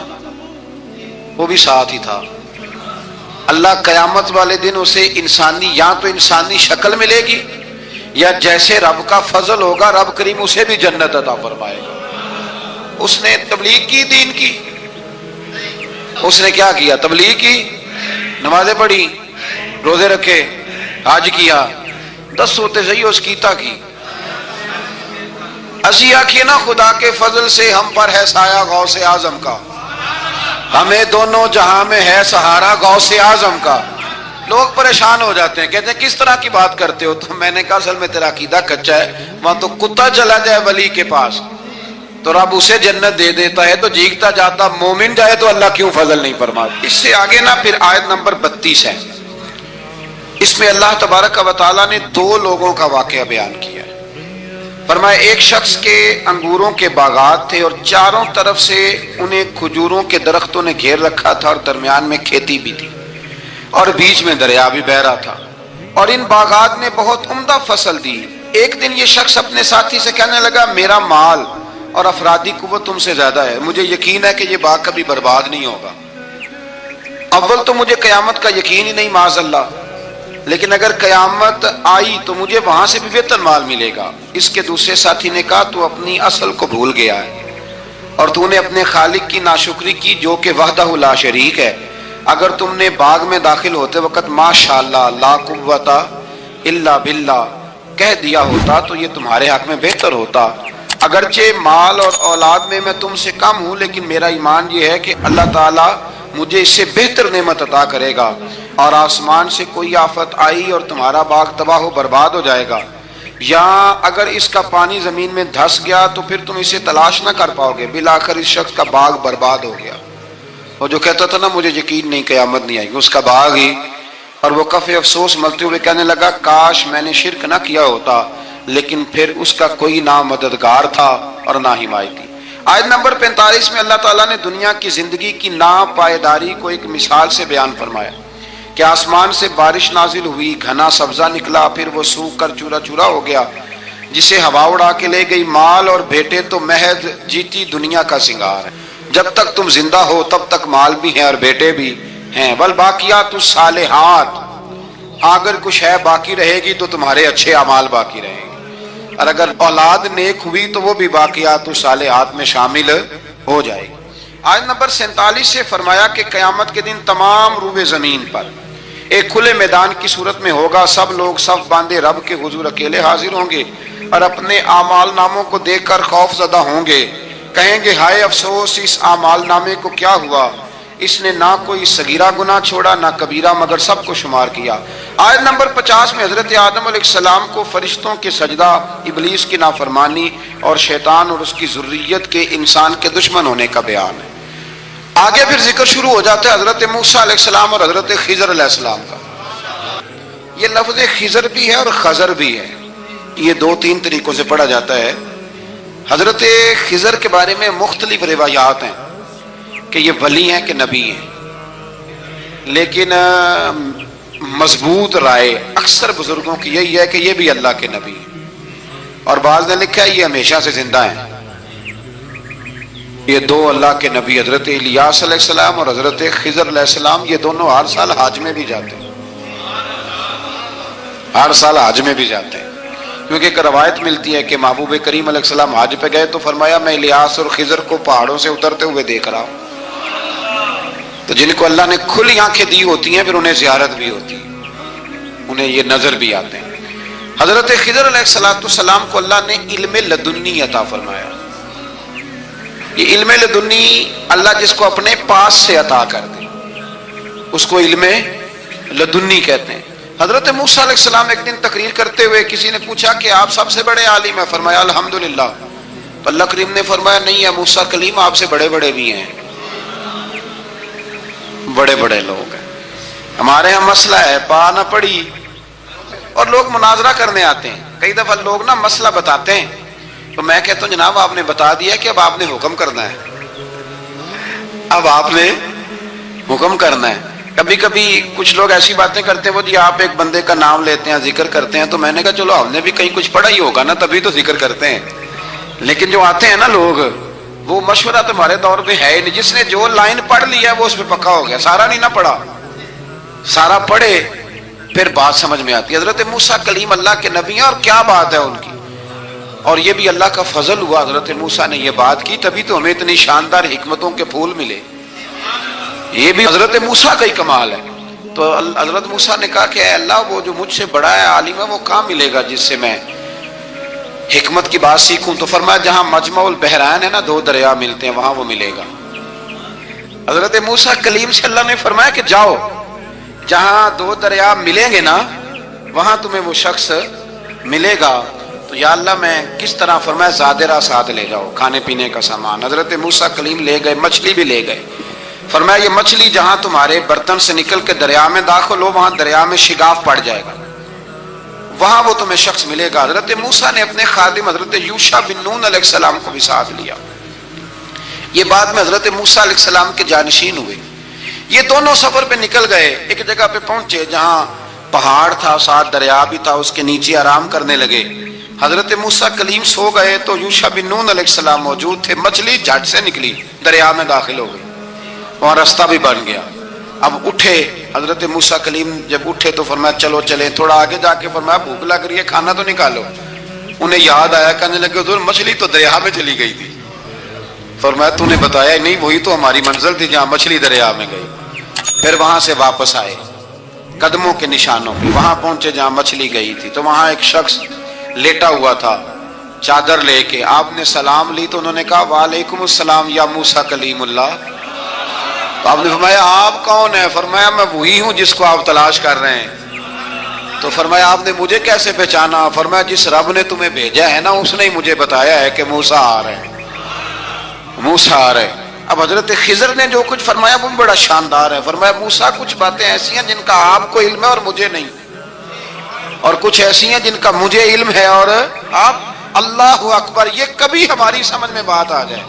وہ بھی ساتھ ہی تھا۔ اللہ قیامت والے دن اسے انسانی، یا تو انسانی شکل ملے گی، یا جیسے رب کا فضل ہوگا رب کریم اسے بھی جنت عطا فرمائے گا۔ اس نے تبلیغ کی، دین کی، اس نے کیا کیا؟ تبلیغ کی، نمازیں پڑھی، روزے رکھے، حج کیا، 10 ہوتے صحیح اس کیتا کی۔ اسی آنکھیں نا خدا کے فضل سے ہم پر ہے سایہ غوث اعظم کا، ہمیں دونوں جہاں میں ہے سہارا غوث اعظم کا۔ لوگ پریشان ہو جاتے ہیں، کہتے ہیں کس طرح کی بات کرتے ہو؟ تو میں نے کہا اصل میں تیرا عقیدہ کچا ہے۔ وہاں تو کتا چلا جائے ولی کے پاس تو رب اسے جنت دے دیتا ہے، تو جیگتا جاتا مومن جائے تو اللہ کیوں فضل نہیں فرماتا؟ اس سے آگے نا پھر آیت نمبر 32 ہے، اس میں اللہ تبارک و تعالیٰ نے 2 لوگوں کا واقعہ بیان کیا ہے۔ فرمایا ایک شخص کے انگوروں کے باغات تھے اور چاروں طرف سے انہیں کھجوروں کے درختوں نے گھیر رکھا تھا اور درمیان میں کھیتی بھی تھی اور بیچ میں دریا بھی بہ رہا تھا، اور ان باغات نے بہت عمدہ فصل دی۔ ایک دن یہ شخص اپنے ساتھی سے کہنے لگا میرا مال اور افرادی قوت تم سے زیادہ ہے، مجھے یقین ہے کہ یہ باغ کبھی برباد نہیں ہوگا۔ اول تو مجھے قیامت کا یقین ہی نہیں معاذ اللہ، لیکن اگر قیامت آئی تو مجھے وہاں سے بھی بہتر مال ملے گا۔ اس کے دوسرے ساتھی نے کہا تو اپنی اصل کو بھول گیا ہے اور تو نے اپنے خالق کی ناشکری کی جو کہ وحدہ لا شریک ہے۔ اگر تم نے باغ میں داخل ہوتے وقت ماشاءاللہ لا قوت الا باللہ کہہ دیا ہوتا تو یہ تمہارے حق میں بہتر ہوتا۔ اگرچہ مال اور اولاد میں تم سے کم ہوں، لیکن میرا ایمان یہ ہے کہ اللہ تعالیٰ مجھے اس سے بہتر نعمت عطا کرے گا، اور آسمان سے کوئی آفت آئی اور تمہارا باغ تباہ و برباد ہو جائے گا، یا اگر اس کا پانی زمین میں دھس گیا تو پھر تم اسے تلاش نہ کر پاؤ گے۔ بالآخر اس شخص کا باغ برباد ہو گیا۔ وہ جو کہتا تھا نا مجھے یقین نہیں قیامت نہیں آئے گی، اس کا باغ ہی، اور وہ کفِ افسوس ملتے ہوئے کہنے لگا کاش میں نے شرک نہ کیا ہوتا، لیکن پھر اس کا کوئی نہ مددگار تھا اور نہ حمایتی۔ آیت نمبر 45 میں اللہ تعالیٰ نے دنیا کی زندگی کی ناپائیداری کو ایک مثال سے بیان فرمایا کہ آسمان سے بارش نازل ہوئی، گھنا سبزہ نکلا، پھر وہ سوکھ کر چورا چورا ہو گیا، جسے ہوا اڑا کے لے گئی۔ مال اور بیٹے تو محض جیتی دنیا کا سنگار ہے، جب تک تم زندہ ہو تب تک مال بھی ہیں اور بیٹے بھی ہیں۔ والباقیات الصالحات، اگر کچھ ہے باقی رہے گی تو تمہارے اچھے اعمال باقی رہیں گے، اور اگر اولاد نیک ہوئی تو وہ بھی باقیات الصالحات میں شامل ہو جائے گی۔ آیت نمبر 47 سے فرمایا کہ قیامت کے دن تمام روئے زمین پر ایک کھلے میدان کی صورت میں ہوگا، سب لوگ صف باندھے رب کے حضور اکیلے حاضر ہوں گے اور اپنے اعمال ناموں کو دیکھ کر خوف زدہ ہوں گے، کہیں گے ہائے افسوس اس اعمال نامے کو کیا ہوا، اس نے نہ کوئی صغیرہ گناہ چھوڑا نہ کبیرہ، مگر سب کو شمار کیا۔ آیت نمبر 50 میں حضرت آدم علیہ السلام کو فرشتوں کے سجدہ، ابلیس کی نافرمانی اور شیطان اور اس کی ذریت کے انسان کے دشمن ہونے کا بیان ہے۔ آگے پھر ذکر شروع ہو جاتا ہے حضرت موسیٰ علیہ السلام اور حضرت خضر علیہ السلام کا۔ یہ لفظ خضر بھی ہے اور خضر بھی ہے، یہ 2-3 طریقوں سے پڑھا جاتا ہے۔ حضرت خضر کے بارے میں مختلف روایات ہیں کہ یہ ولی ہیں کہ نبی ہیں، لیکن مضبوط رائے اکثر بزرگوں کی یہی ہے کہ یہ بھی اللہ کے نبی ہیں، اور بعض نے لکھا ہے یہ ہمیشہ سے زندہ ہیں۔ یہ 2 اللہ کے نبی حضرت الیاس علیہ السلام اور حضرت خضر علیہ السلام، یہ دونوں ہر سال حج میں بھی جاتے ہیں، ہر سال حج میں بھی جاتے ہیں، کیونکہ ایک روایت ملتی ہے کہ محبوب کریم علیہ السلام حج پہ گئے تو فرمایا میں الیاس اور خضر کو پہاڑوں سے اترتے ہوئے دیکھ رہا ہوں۔ تو جن کو اللہ نے کھلی آنکھیں دی ہوتی ہیں پھر انہیں زیارت بھی ہوتی ہے، انہیں یہ نظر بھی آتے ہیں۔ حضرت خضر علیہ السلام کو اللہ نے علم لدنی عطا فرمایا، یہ علم لدنی اللہ جس کو اپنے پاس سے عطا کر دے اس کو علم لدنی کہتے ہیں۔ حضرت موسیٰ علیہ السلام ایک دن تقریر کرتے ہوئے کسی نے پوچھا کہ آپ سب سے بڑے عالم ہیں، فرمایا الحمدللہ۔ تو اللہ کریم نے فرمایا نہیں ہے موسیٰ کلیم آپ سے بڑے بڑے بھی ہیں، بڑے بڑے لوگ ہیں۔ ہمارے ہاں مسئلہ ہے پا نہ پڑی اور لوگ مناظرہ کرنے آتے ہیں، کئی دفعہ لوگ نا مسئلہ بتاتے ہیں تو میں کہتا ہوں جناب آپ نے بتا دیا کہ اب آپ نے حکم کرنا ہے، اب آپ نے حکم کرنا ہے۔ کبھی کبھی کچھ لوگ ایسی باتیں کرتے ہیں وہ جی آپ ایک بندے کا نام لیتے ہیں ذکر کرتے ہیں، تو میں نے کہا چلو ہم نے بھی کہیں کچھ پڑھا ہی ہوگا نا تبھی تو ذکر کرتے ہیں، لیکن جو آتے ہیں نا لوگ وہ مشورہ تمہارے دور پہ ہے ہی نہیں، جس نے جو لائن پڑھ لیا وہ اس پہ پکا ہو گیا، سارا نہیں نہ پڑھا، سارا پڑھے پھر بات سمجھ میں آتی ہے۔ حضرت موسیٰ کلیم اللہ کے نبی ہیں اور کیا بات ہے ان کی، اور یہ بھی اللہ کا فضل ہوا حضرت موسیٰ نے یہ بات کی تبھی تو ہمیں اتنی شاندار حکمتوں کے پھول ملے، یہ بھی حضرت موسیٰ کا ہی کمال ہے۔ تو حضرت موسیٰ نے کہا کہ اے اللہ وہ جو مجھ سے بڑا ہے عالم ہے وہ کہاں ملے گا جس سے میں حکمت کی بات سیکھوں؟ تو فرمایا جہاں مجمع البحرین ہے نا دو دریا ملتے ہیں وہاں وہ ملے گا۔ حضرت موسیٰ کلیم سے اللہ نے فرمایا کہ جاؤ جہاں دو دریا ملیں گے نا وہاں تمہیں وہ شخص ملے گا۔ تو یا اللہ میں کس طرح؟ فرمایا زادرہ ساتھ لے جاؤ کھانے پینے کا سامان۔ حضرت موسیٰ کلیم لے گئے، مچھلی بھی لے گئے۔ فرمایا یہ مچھلی جہاں تمہارے برتن سے نکل کے دریا میں داخل ہو وہاں دریا میں شگاف پڑ جائے گا، وہاں وہ تمہیں شخص ملے گا۔ حضرت موسیٰ نے اپنے خادم حضرت یوشع بن نون علیہ السلام کو بھی ساتھ لیا۔ یہ بعد میں حضرت موسیٰ علیہ السلام کے جانشین ہوئے۔ یہ دونوں سفر پہ نکل گئے، ایک جگہ پہ پہنچے جہاں پہاڑ تھا ساتھ دریا بھی تھا، اس کے نیچے آرام کرنے لگے۔ حضرت موسیٰ کلیم سو گئے تو یوشع بن نون علیہ السلام موجود تھے، مچھلی جھٹ سے نکلی دریا میں داخل ہو گئی، وہاں راستہ بھی بن گیا۔ اب اٹھے حضرت موسیٰ کلیم جب اٹھے تو فرمایا چلو چلیں، تھوڑا آگے جا کے فرمایا بھوک لگ رہی ہے کھانا تو نکالو۔ انہیں یاد آیا، کہنے لگے حضور مچھلی تو دریا میں چلی گئی تھی۔ فرمایا تو نے بتایا نہیں، وہی تو ہماری منزل تھی جہاں مچھلی دریا میں گئی۔ پھر وہاں سے واپس آئے قدموں کے نشانوں پہ، وہاں پہنچے جہاں مچھلی گئی تھی تو وہاں ایک شخص لیٹا ہوا تھا چادر لے کے۔ آپ نے سلام لی تو انہوں نے کہا وعلیکم السلام یا موسیٰ کلیم اللہ۔ تو آپ نے فرمایا آپ کون ہیں؟ فرمایا میں وہی ہوں جس کو آپ تلاش کر رہے ہیں۔ تو فرمایا آپ نے مجھے کیسے پہچانا؟ فرمایا جس رب نے تمہیں بھیجا ہے نا اس نے ہی مجھے بتایا ہے کہ موسیٰ آ رہے ہیں، موسیٰ آ رہے ہیں۔ اب حضرت خضر نے جو کچھ فرمایا وہ بڑا شاندار ہے۔ فرمایا موسیٰ کچھ باتیں ایسی ہیں جن کا آپ کو علم ہے اور مجھے نہیں، اور کچھ ایسی ہیں جن کا مجھے علم ہے اور آپ۔ اللہ اکبر، یہ کبھی ہماری سمجھ میں بات آ جائے،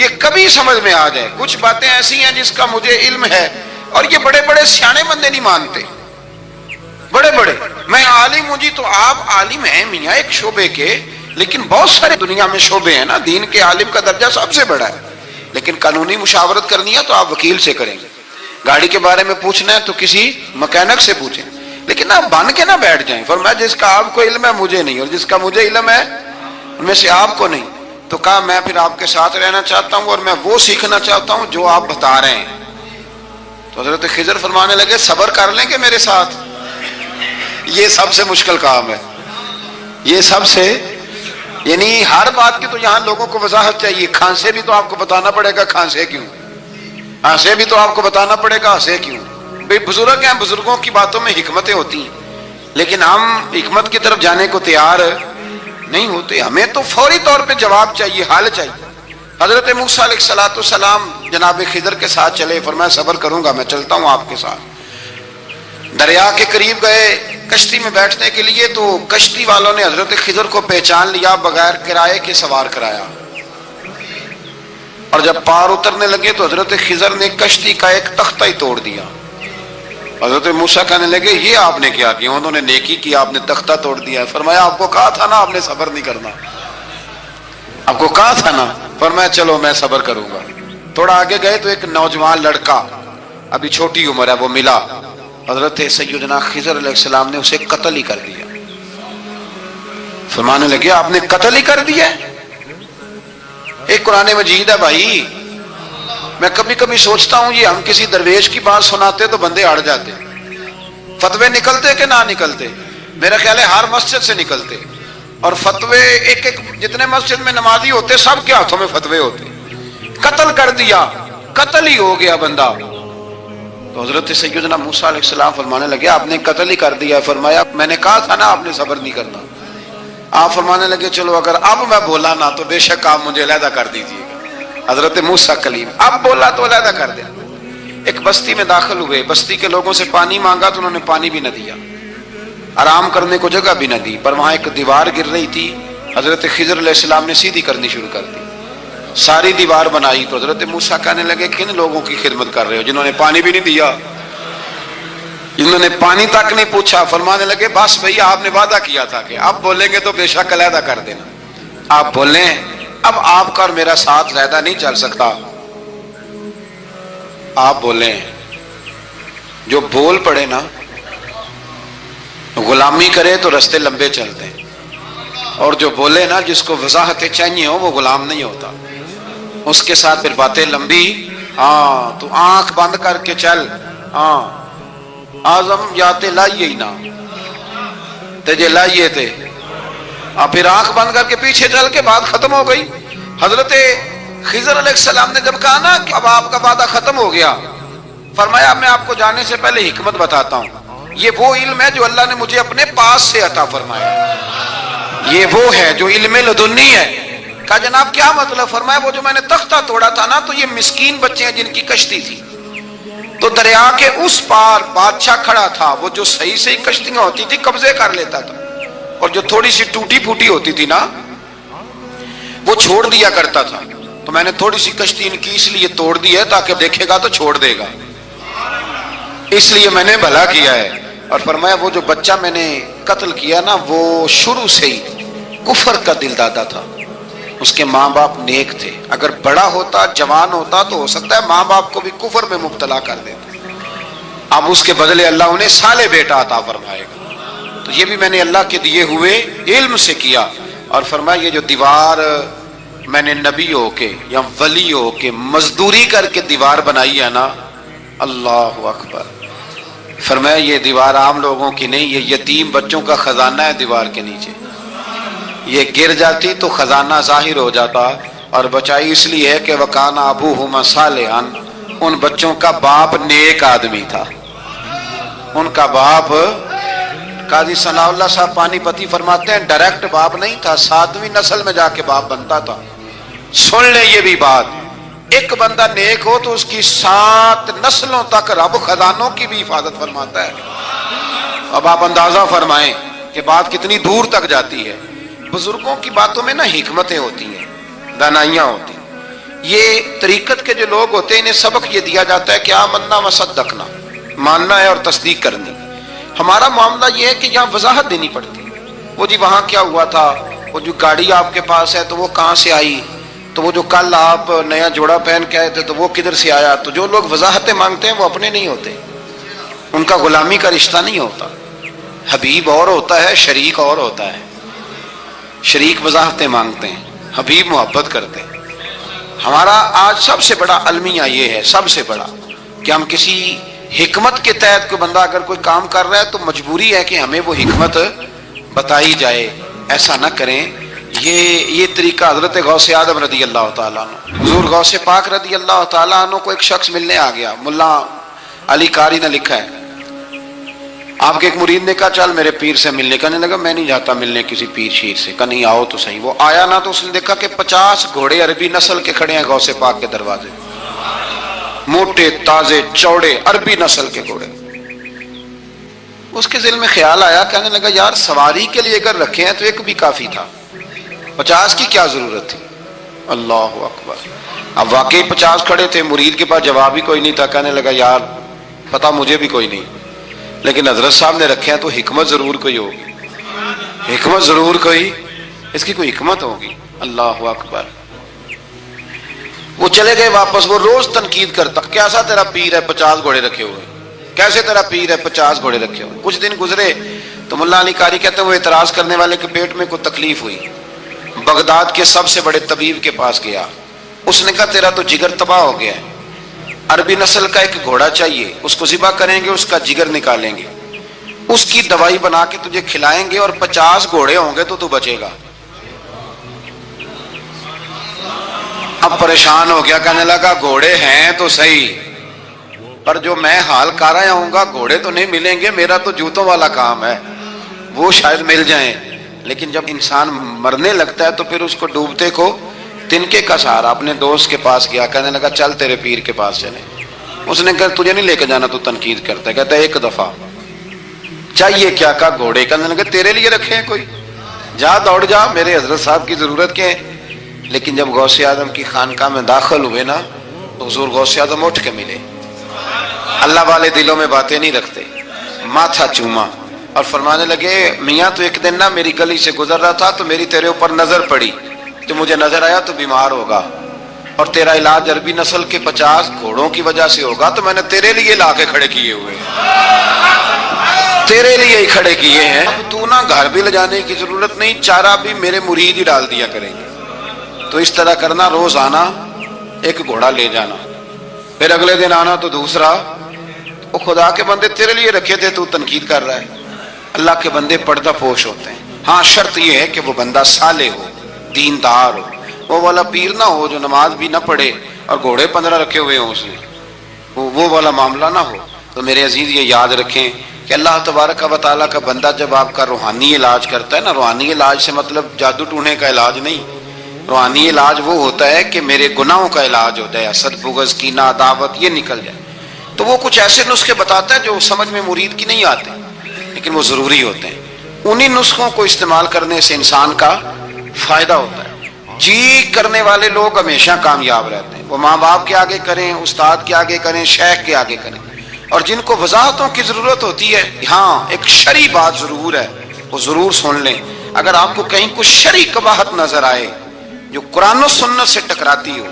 یہ کبھی سمجھ میں آ جائے۔ کچھ باتیں ایسی ہیں جس کا مجھے علم ہے اور یہ بڑے بڑے سیانے بندے نہیں مانتے، بڑے بڑے میں عالم ہوں جی، تو آپ عالم ہیں میاں ایک شعبے کے، لیکن بہت سارے دنیا میں شعبے ہیں نا، دین کے عالم کا درجہ سب سے بڑا ہے، لیکن قانونی مشاورت کرنی ہے تو آپ وکیل سے کریں گے، گاڑی کے بارے میں پوچھنا ہے تو کسی مکینک سے پوچھیں، لیکن آپ بن کے نہ بیٹھ جائیں۔ فرمایا جس کا آپ کو علم ہے مجھے نہیں، اور جس کا مجھے علم ہے ان میں سے آپ کو نہیں۔ تو کہا میں پھر آپ کے ساتھ رہنا چاہتا ہوں اور میں وہ سیکھنا چاہتا ہوں جو آپ بتا رہے ہیں۔ تو حضرت خضر فرمانے لگے صبر کر لیں گے میرے ساتھ؟ یہ سب سے مشکل کام ہے، یہ سب سے، یعنی ہر بات کی تو یہاں لوگوں کو وضاحت چاہیے۔ کھانسے بھی تو آپ کو بتانا پڑے گا کھانسے کیوں، ہنسے بھی تو آپ کو بتانا پڑے گا ہنسے کیوں۔ بھئی بزرگ ہیں، بزرگوں کی باتوں میں حکمتیں ہوتی ہیں، لیکن ہم حکمت کی طرف جانے کو تیار نہیں ہوتے، ہمیں تو فوری طور پہ جواب چاہیے، حل چاہیے۔ حضرت موسیٰ علیہ السلام جناب خضر کے ساتھ چلے، فرمایا صبر کروں گا میں چلتا ہوں آپ کے ساتھ۔ دریا کے قریب گئے کشتی میں بیٹھنے کے لیے تو کشتی والوں نے حضرت خضر کو پہچان لیا، بغیر کرائے کے سوار کرایا، اور جب پار اترنے لگے تو حضرت خضر نے کشتی کا ایک تختہ ہی توڑ دیا۔ حضرت موسیٰ کہنے لگے یہ آپ نے کیا کیا؟ انہوں نے نیکی کی، آپ نے تختہ توڑ دیا۔ فرمایا آپ کو کہا تھا نا آپ نے صبر نہیں کرنا، آپ کو کہا تھا نا۔ فرمایا چلو میں صبر کروں گا۔ تھوڑا آگے گئے تو ایک نوجوان لڑکا ابھی چھوٹی عمر ہے وہ ملا، حضرت سیدنا خضر علیہ السلام نے اسے قتل ہی کر دیا۔ فرمانے لگے آپ نے قتل ہی کر دیا؟ ایک قرآن مجید ہے بھائی، میں کبھی کبھی سوچتا ہوں یہ ہم کسی درویش کی بات سناتے تو بندے اڑ جاتے، فتوے نکلتے کہ نہ نکلتے؟ میرا خیال ہے ہر مسجد سے نکلتے، اور فتوے ایک ایک جتنے مسجد میں نمازی ہوتے سب کے ہاتھوں میں فتوے ہوتے۔ قتل کر دیا، قتل ہی ہو گیا بندہ۔ تو حضرت سیدنا موسیٰ علیہ السلام فرمانے لگے آپ نے قتل ہی کر دیا۔ فرمایا میں نے کہا تھا نا آپ نے صبر نہیں کرنا۔ آپ فرمانے لگے چلو اگر اب میں بولا نا تو بے شک آپ مجھے علیحدہ کر دیجیے گا۔ حضرت موسیٰ کلیم اب بولا تو علیحدہ کر دیا۔ ایک بستی میں داخل ہوئے، بستی کے لوگوں سے پانی مانگا تو انہوں نے پانی بھی نہ دیا، آرام کرنے کو جگہ بھی نہ دی، پر وہاں ایک دیوار گر رہی تھی، حضرت خضر علیہ السلام نے سیدھی کرنی شروع کر دی، ساری دیوار بنائی۔ تو حضرت موسیٰ کہنے لگے کن لوگوں کی خدمت کر رہے ہو جنہوں نے پانی بھی نہیں دیا، جنہوں نے پانی تک نہیں پوچھا؟ فرمانے لگے بس بھئی آپ نے وعدہ کیا تھا کہ اب بولیں گے تو بے شک علیحدہ کر دینا، آپ بولیں اب آپ کا اور میرا ساتھ علیحدہ نہیں چل سکتا، آپ بولیں۔ جو بول پڑے نا غلامی کرے تو رستے لمبے چلتے ہیں، اور جو بولے نا جس کو وضاحتیں چاہیے ہو وہ غلام نہیں ہوتا، اس کے ساتھ پھر باتیں لمبی۔ ہاں تو آنکھ بند کر کے چل، ہاں آزم جاتے لائیے ہی نہ تجھے لائیے تھے، پھر آنکھ بند کر کے پیچھے چل کے بات ختم ہو گئی۔ حضرت خضر علیہ السلام نے جب کہا نا کہ اب آپ کا وعدہ ختم ہو گیا، فرمایا میں آپ کو جانے سے پہلے حکمت بتاتا ہوں، یہ وہ علم ہے جو اللہ نے مجھے اپنے پاس سے عطا فرمایا، یہ وہ ہے جو علم لدنی ہے۔ کہا جناب کیا مطلب؟ فرمایا وہ جو میں نے تختہ توڑا تھا نا تو یہ مسکین بچے ہیں جن کی کشتی تھی، تو دریا کے اس پار بادشاہ کھڑا تھا، وہ جو صحیح صحیح کشتیاں ہوتی تھی قبضے کر لیتا تھا، اور جو تھوڑی سی ٹوٹی پھوٹی ہوتی تھی نا وہ چھوڑ دیا کرتا تھا، تو میں نے تھوڑی سی کشتی ان کی اس لیے توڑ دی ہے تاکہ دیکھے گا تو چھوڑ دے گا، اس لیے میں نے بھلا کیا ہے۔ اور فرمایا وہ جو بچہ میں نے قتل کیا نا وہ شروع سے ہی کفر کا دل دادا تھا، اس کے ماں باپ نیک تھے، اگر بڑا ہوتا جوان ہوتا تو ہو سکتا ہے ماں باپ کو بھی کفر میں مبتلا کر دیتا، اب اس کے بدلے اللہ انہیں صالح بیٹا عطا فرمائے گا، تو یہ بھی میں نے اللہ کے دیے ہوئے علم سے کیا۔ اور فرمایا یہ جو دیوار میں نے نبی ہو کے یا ولی ہو کے مزدوری کر کے دیوار بنائی ہے نا، اللہ اکبر، فرمایا یہ دیوار عام لوگوں کی نہیں، یہ یتیم بچوں کا خزانہ ہے دیوار کے نیچے، یہ گر جاتی تو خزانہ ظاہر ہو جاتا، اور بچائی اس لیے ہے کہ وَكَانَ أَبُوهُمَا صَالِحًا، ان بچوں کا باپ نیک آدمی تھا، ان کا باپ، قاضی ثناء اللہ صاحب پانی پتی فرماتے ہیں ڈائریکٹ باپ نہیں تھا، 7ویں نسل میں جا کے باپ بنتا تھا۔ سن لیں یہ بھی بات، ایک بندہ نیک ہو تو اس کی 7 نسلوں تک رب خزانوں کی بھی حفاظت فرماتا ہے۔ اب آپ اندازہ فرمائیں کہ بات کتنی دور تک جاتی ہے۔ بزرگوں کی باتوں میں نا حکمتیں ہوتی ہیں، دانائیاں ہوتی ہیں۔ یہ طریقت کے جو لوگ ہوتے ہیں انہیں سبق یہ دیا جاتا ہے کہ آمنا وصدقنا، ماننا ہے اور تصدیق کرنی۔ ہمارا معاملہ یہ ہے کہ یہاں وضاحت دینی پڑتی ہے، وہ جی وہاں کیا ہوا تھا، وہ جو گاڑی آپ کے پاس ہے تو وہ کہاں سے آئی، تو وہ جو کل آپ نیا جوڑا پہن کے آئے تھے تو وہ کدھر سے آیا۔ تو جو لوگ وضاحتیں مانگتے ہیں وہ اپنے نہیں ہوتے، ان کا غلامی کا رشتہ نہیں ہوتا، حبیب اور ہوتا ہے شریک اور ہوتا ہے، شریک وضاحتیں مانگتے ہیں، حبیب محبت کرتے ہیں۔ ہمارا آج سب سے بڑا المیہ یہ ہے، سب سے بڑا، کہ ہم کسی حکمت کے تحت کوئی بندہ اگر کوئی کام کر رہا ہے تو مجبوری ہے کہ ہمیں وہ حکمت بتائی جائے، ایسا نہ کریں۔ یہ طریقہ حضرت غوث اعظم رضی اللہ تعالیٰ عنہ، حضور غوث پاک رضی اللہ تعالیٰ عنہ کو ایک شخص ملنے آ گیا، ملا علی قاری نے لکھا ہے، آپ کے ایک مرید نے کہا چل میرے پیر سے ملنے، کہنے لگا میں نہیں جاتا ملنے کسی پیر شیر سے، کہا نہیں آؤ تو صحیح۔ وہ آیا نا تو اس نے دیکھا کہ 50 گھوڑے عربی نسل کے کھڑے ہیں غوث پاک کے دروازے، موٹے تازے چوڑے عربی نسل کے گھوڑے۔ اس کے دل میں خیال آیا، کہنے لگا یار سواری کے لیے اگر رکھے ہیں تو ایک بھی کافی تھا، 50 کی کیا ضرورت تھی۔ اللہ اکبر، اب واقعی 50 کھڑے تھے، مرید کے پاس جواب ہی کوئی نہیں تھا، کہنے لگا یار پتا مجھے بھی کوئی نہیں، لیکن حضرت صاحب نے رکھے ہیں تو حکمت ضرور کوئی ہوگی، حکمت ضرور کوئی، اس کی کوئی حکمت ہوگی۔ اللہ اکبر، وہ چلے گئے واپس۔ وہ روز تنقید کرتا، کیسا تیرا پیر ہے 50 گھوڑے رکھے ہوئے، کیسے تیرا پیر ہے 50 گھوڑے رکھے ہوئے۔ کچھ دن گزرے تو ملا علی قاری کہتے ہیں وہ اعتراض کرنے والے کے پیٹ میں کوئی تکلیف ہوئی، بغداد کے سب سے بڑے طبیب کے پاس گیا، اس نے کہا تیرا تو جگر تباہ ہو گیا ہے، عربی نسل کا ایک گھوڑا چاہیے، اس کو ذبح کریں گے، اس کا جگر نکالیں گے، اس کی دوائی بنا کے تجھے کھلائیں گے، اور 50 گھوڑے ہوں گے تو تو بچے گا۔ اب پریشان ہو گیا، کہنے لگا گھوڑے ہیں تو صحیح، پر جو میں حال کر رہا ہوں گا گھوڑے تو نہیں ملیں گے، میرا تو جوتوں والا کام ہے، وہ شاید مل جائیں۔ لیکن جب انسان مرنے لگتا ہے تو پھر اس کو ڈوبتے کو تنکے کا سہارا۔ اپنے دوست کے پاس گیا، کہنے لگا چل تیرے پیر کے پاس چلیں۔ اس نے کہا تجھے نہیں لے کے جانا، تو تنقید کرتا ہے، کہتا ہے ایک دفعہ چاہیے کیا؟ کہا گھوڑے۔ کہنے لگا تیرے لیے رکھے ہیں کوئی، جا دوڑ جا، میرے حضرت صاحب کی ضرورت کیا ہے؟ لیکن جب غوث اعظم کی خانقاہ میں داخل ہوئے نا تو حضور غوث اعظم اٹھ کے ملے۔ اللہ والے دلوں میں باتیں نہیں رکھتے، ماتھا چوما اور فرمانے لگے میاں تو ایک دن نا میری گلی سے گزر رہا تھا تو میری تیرے اوپر نظر پڑی، تو مجھے نظر آیا تو بیمار ہوگا اور تیرا علاج عربی نسل کے 50 گھوڑوں کی وجہ سے ہوگا، تو میں نے تیرے لیے لا کے کھڑے کیے ہوئے، تیرے لیے ہی کھڑے کیے ہیں۔ اب تو نا گھر بھی لے جانے کی ضرورت نہیں، چارہ بھی میرے مرید ہی ڈال دیا کریں گے۔ تو اس طرح کرنا، روز آنا ایک گھوڑا لے جانا، پھر اگلے دن آنا تو دوسرا۔ وہ خدا کے بندے تیرے لیے رکھے تھے، تو تنقید کر رہا ہے۔ اللہ کے بندے پردہ پوش ہوتے ہیں، ہاں شرط یہ ہے کہ وہ بندہ صالح ہو، دیندار ہو، وہ والا پیر نہ ہو جو نماز بھی نہ پڑھے اور گھوڑے 15 رکھے ہوئے ہوں اس نے، وہ والا معاملہ نہ ہو۔ تو میرے عزیز یہ یاد رکھیں کہ اللہ تبارک و تعالیٰ کا بندہ جب آپ کا روحانی علاج کرتا ہے نا، روحانی علاج سے مطلب جادو ٹونے کا علاج نہیں، روحانی علاج وہ ہوتا ہے کہ میرے گناہوں کا علاج ہو جائے، حسد بغض کینہ عداوت یہ نکل جائے، تو وہ کچھ ایسے نسخے بتاتا ہے جو سمجھ میں مرید کی نہیں آتے لیکن وہ ضروری ہوتے ہیں۔ انہی نسخوں کو استعمال کرنے سے انسان کا فائدہ ہوتا ہے۔ جی کرنے والے لوگ ہمیشہ کامیاب رہتے ہیں، وہ ماں باپ کے آگے کریں، استاد کے آگے کریں، شیخ کے آگے کریں، اور جن کو وضاحتوں کی ضرورت ہوتی ہے، ہاں ایک شرعی بات ضرور ہے، وہ ضرور سن لیں۔ اگر آپ کو کہیں کچھ شرعی قباحت نظر آئے جو قرآن و سنت سے ٹکراتی ہو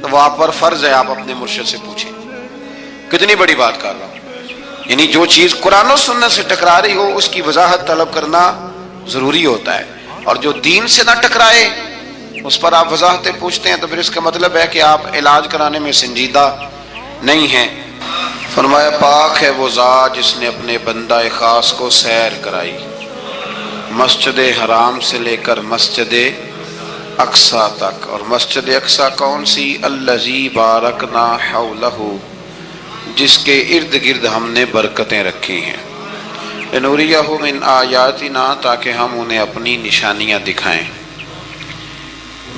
تو وہ آپ پر فرض ہے آپ اپنے مرشد سے پوچھیں۔ کتنی بڑی بات کر رہا ہوں، یعنی جو چیز قرآن و سنت سے ٹکرا رہی ہو اس کی وضاحت طلب کرنا ضروری ہوتا ہے، اور جو دین سے نہ ٹکرائے اس پر آپ وضاحتیں پوچھتے ہیں تو پھر اس کا مطلب ہے کہ آپ علاج کرانے میں سنجیدہ نہیں ہیں۔ فرمایا پاک ہے وہ ذات جس نے اپنے بندہ خاص کو سیر کرائی، مسجد حرام سے لے کر مسجد اقصی تک۔ اور مسجد اقصی کون سی؟ الذی بارکنا حولہ، جس کے ارد گرد ہم نے برکتیں رکھی ہیں، لنوریہ من آیاتنا، تاکہ ہم انہیں اپنی نشانیاں دکھائیں۔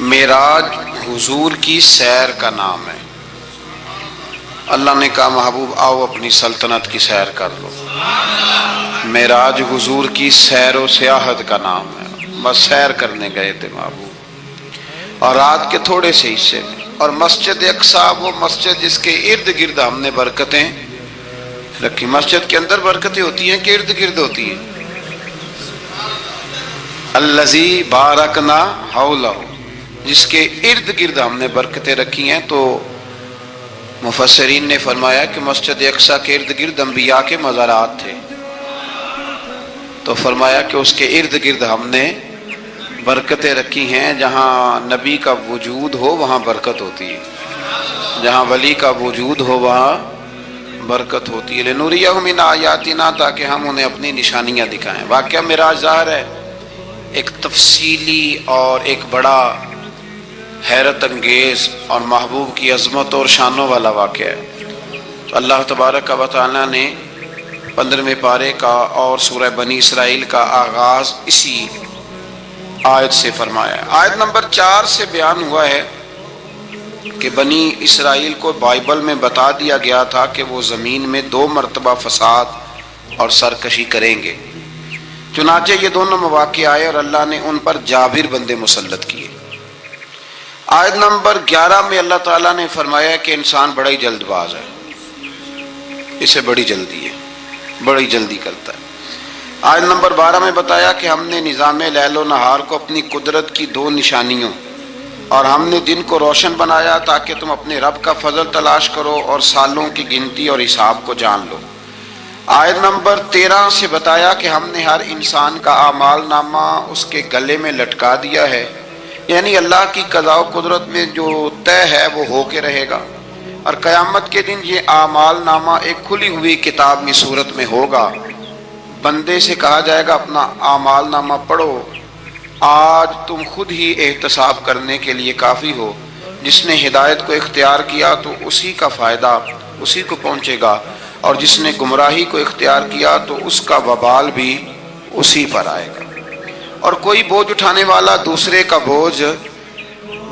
معراج حضور کی سیر کا نام ہے۔ اللہ نے کہا محبوب آؤ اپنی سلطنت کی سیر کر لو۔ معراج حضور کی سیر و سیاحت کا نام ہے، بس سیر کرنے گئے تھے محبوب، اور رات کے تھوڑے سے حصے میں۔ اور مسجد اقصی وہ مسجد جس کے ارد گرد ہم نے برکتیں رکھی۔ مسجد کے اندر برکتیں ہوتی ہیں کہ ارد گرد ہوتی ہیں؟ الذی بارکنا حولہ، جس کے ارد گرد ہم نے برکتیں رکھی ہیں۔ تو مفسرین نے فرمایا کہ مسجد اقصی کے ارد گرد انبیاء کے مزارات تھے، تو فرمایا کہ اس کے ارد گرد ہم نے برکتیں رکھی ہیں۔ جہاں نبی کا وجود ہو وہاں برکت ہوتی ہے، جہاں ولی کا وجود ہو وہاں برکت ہوتی ہے۔ لنوریہ من آیاتنا، تاکہ ہم انہیں اپنی نشانیاں دکھائیں۔ واقعہ معراج ظاہر ہے ایک تفصیلی اور ایک بڑا حیرت انگیز اور محبوب کی عظمت اور شانوں والا واقعہ ہے۔ تو اللہ تبارک و تعالیٰ نے 15ویں پارے کا اور سورہ بنی اسرائیل کا آغاز اسی آیت سے فرمایا ہے۔ آیت نمبر 4 سے بیان ہوا ہے کہ بنی اسرائیل کو بائبل میں بتا دیا گیا تھا کہ وہ زمین میں 2 مرتبہ فساد اور سرکشی کریں گے، چنانچہ یہ دونوں مواقع آئے اور اللہ نے ان پر جابر بندے مسلط کیے۔ آیت نمبر 11 میں اللہ تعالیٰ نے فرمایا کہ انسان بڑا ہی جلد باز ہے، اسے بڑی جلدی ہے، بڑی جلدی کرتا ہے۔ آیت نمبر 12 میں بتایا کہ ہم نے نظام لیل و نہار کو اپنی قدرت کی 2 نشانیوں، اور ہم نے دن کو روشن بنایا تاکہ تم اپنے رب کا فضل تلاش کرو اور سالوں کی گنتی اور حساب کو جان لو۔ آیت نمبر 13 سے بتایا کہ ہم نے ہر انسان کا اعمال نامہ اس کے گلے میں لٹکا دیا ہے، یعنی اللہ کی قضاء و قدرت میں جو طے ہے وہ ہو کے رہے گا، اور قیامت کے دن یہ اعمال نامہ ایک کھلی ہوئی کتاب کی صورت میں ہوگا۔ بندے سے کہا جائے گا اپنا اعمال نامہ پڑھو، آج تم خود ہی احتساب کرنے کے لیے کافی ہو، جس نے ہدایت کو اختیار کیا تو اسی کا فائدہ اسی کو پہنچے گا، اور جس نے گمراہی کو اختیار کیا تو اس کا وبال بھی اسی پر آئے گا۔ اور کوئی بوجھ اٹھانے والا دوسرے کا بوجھ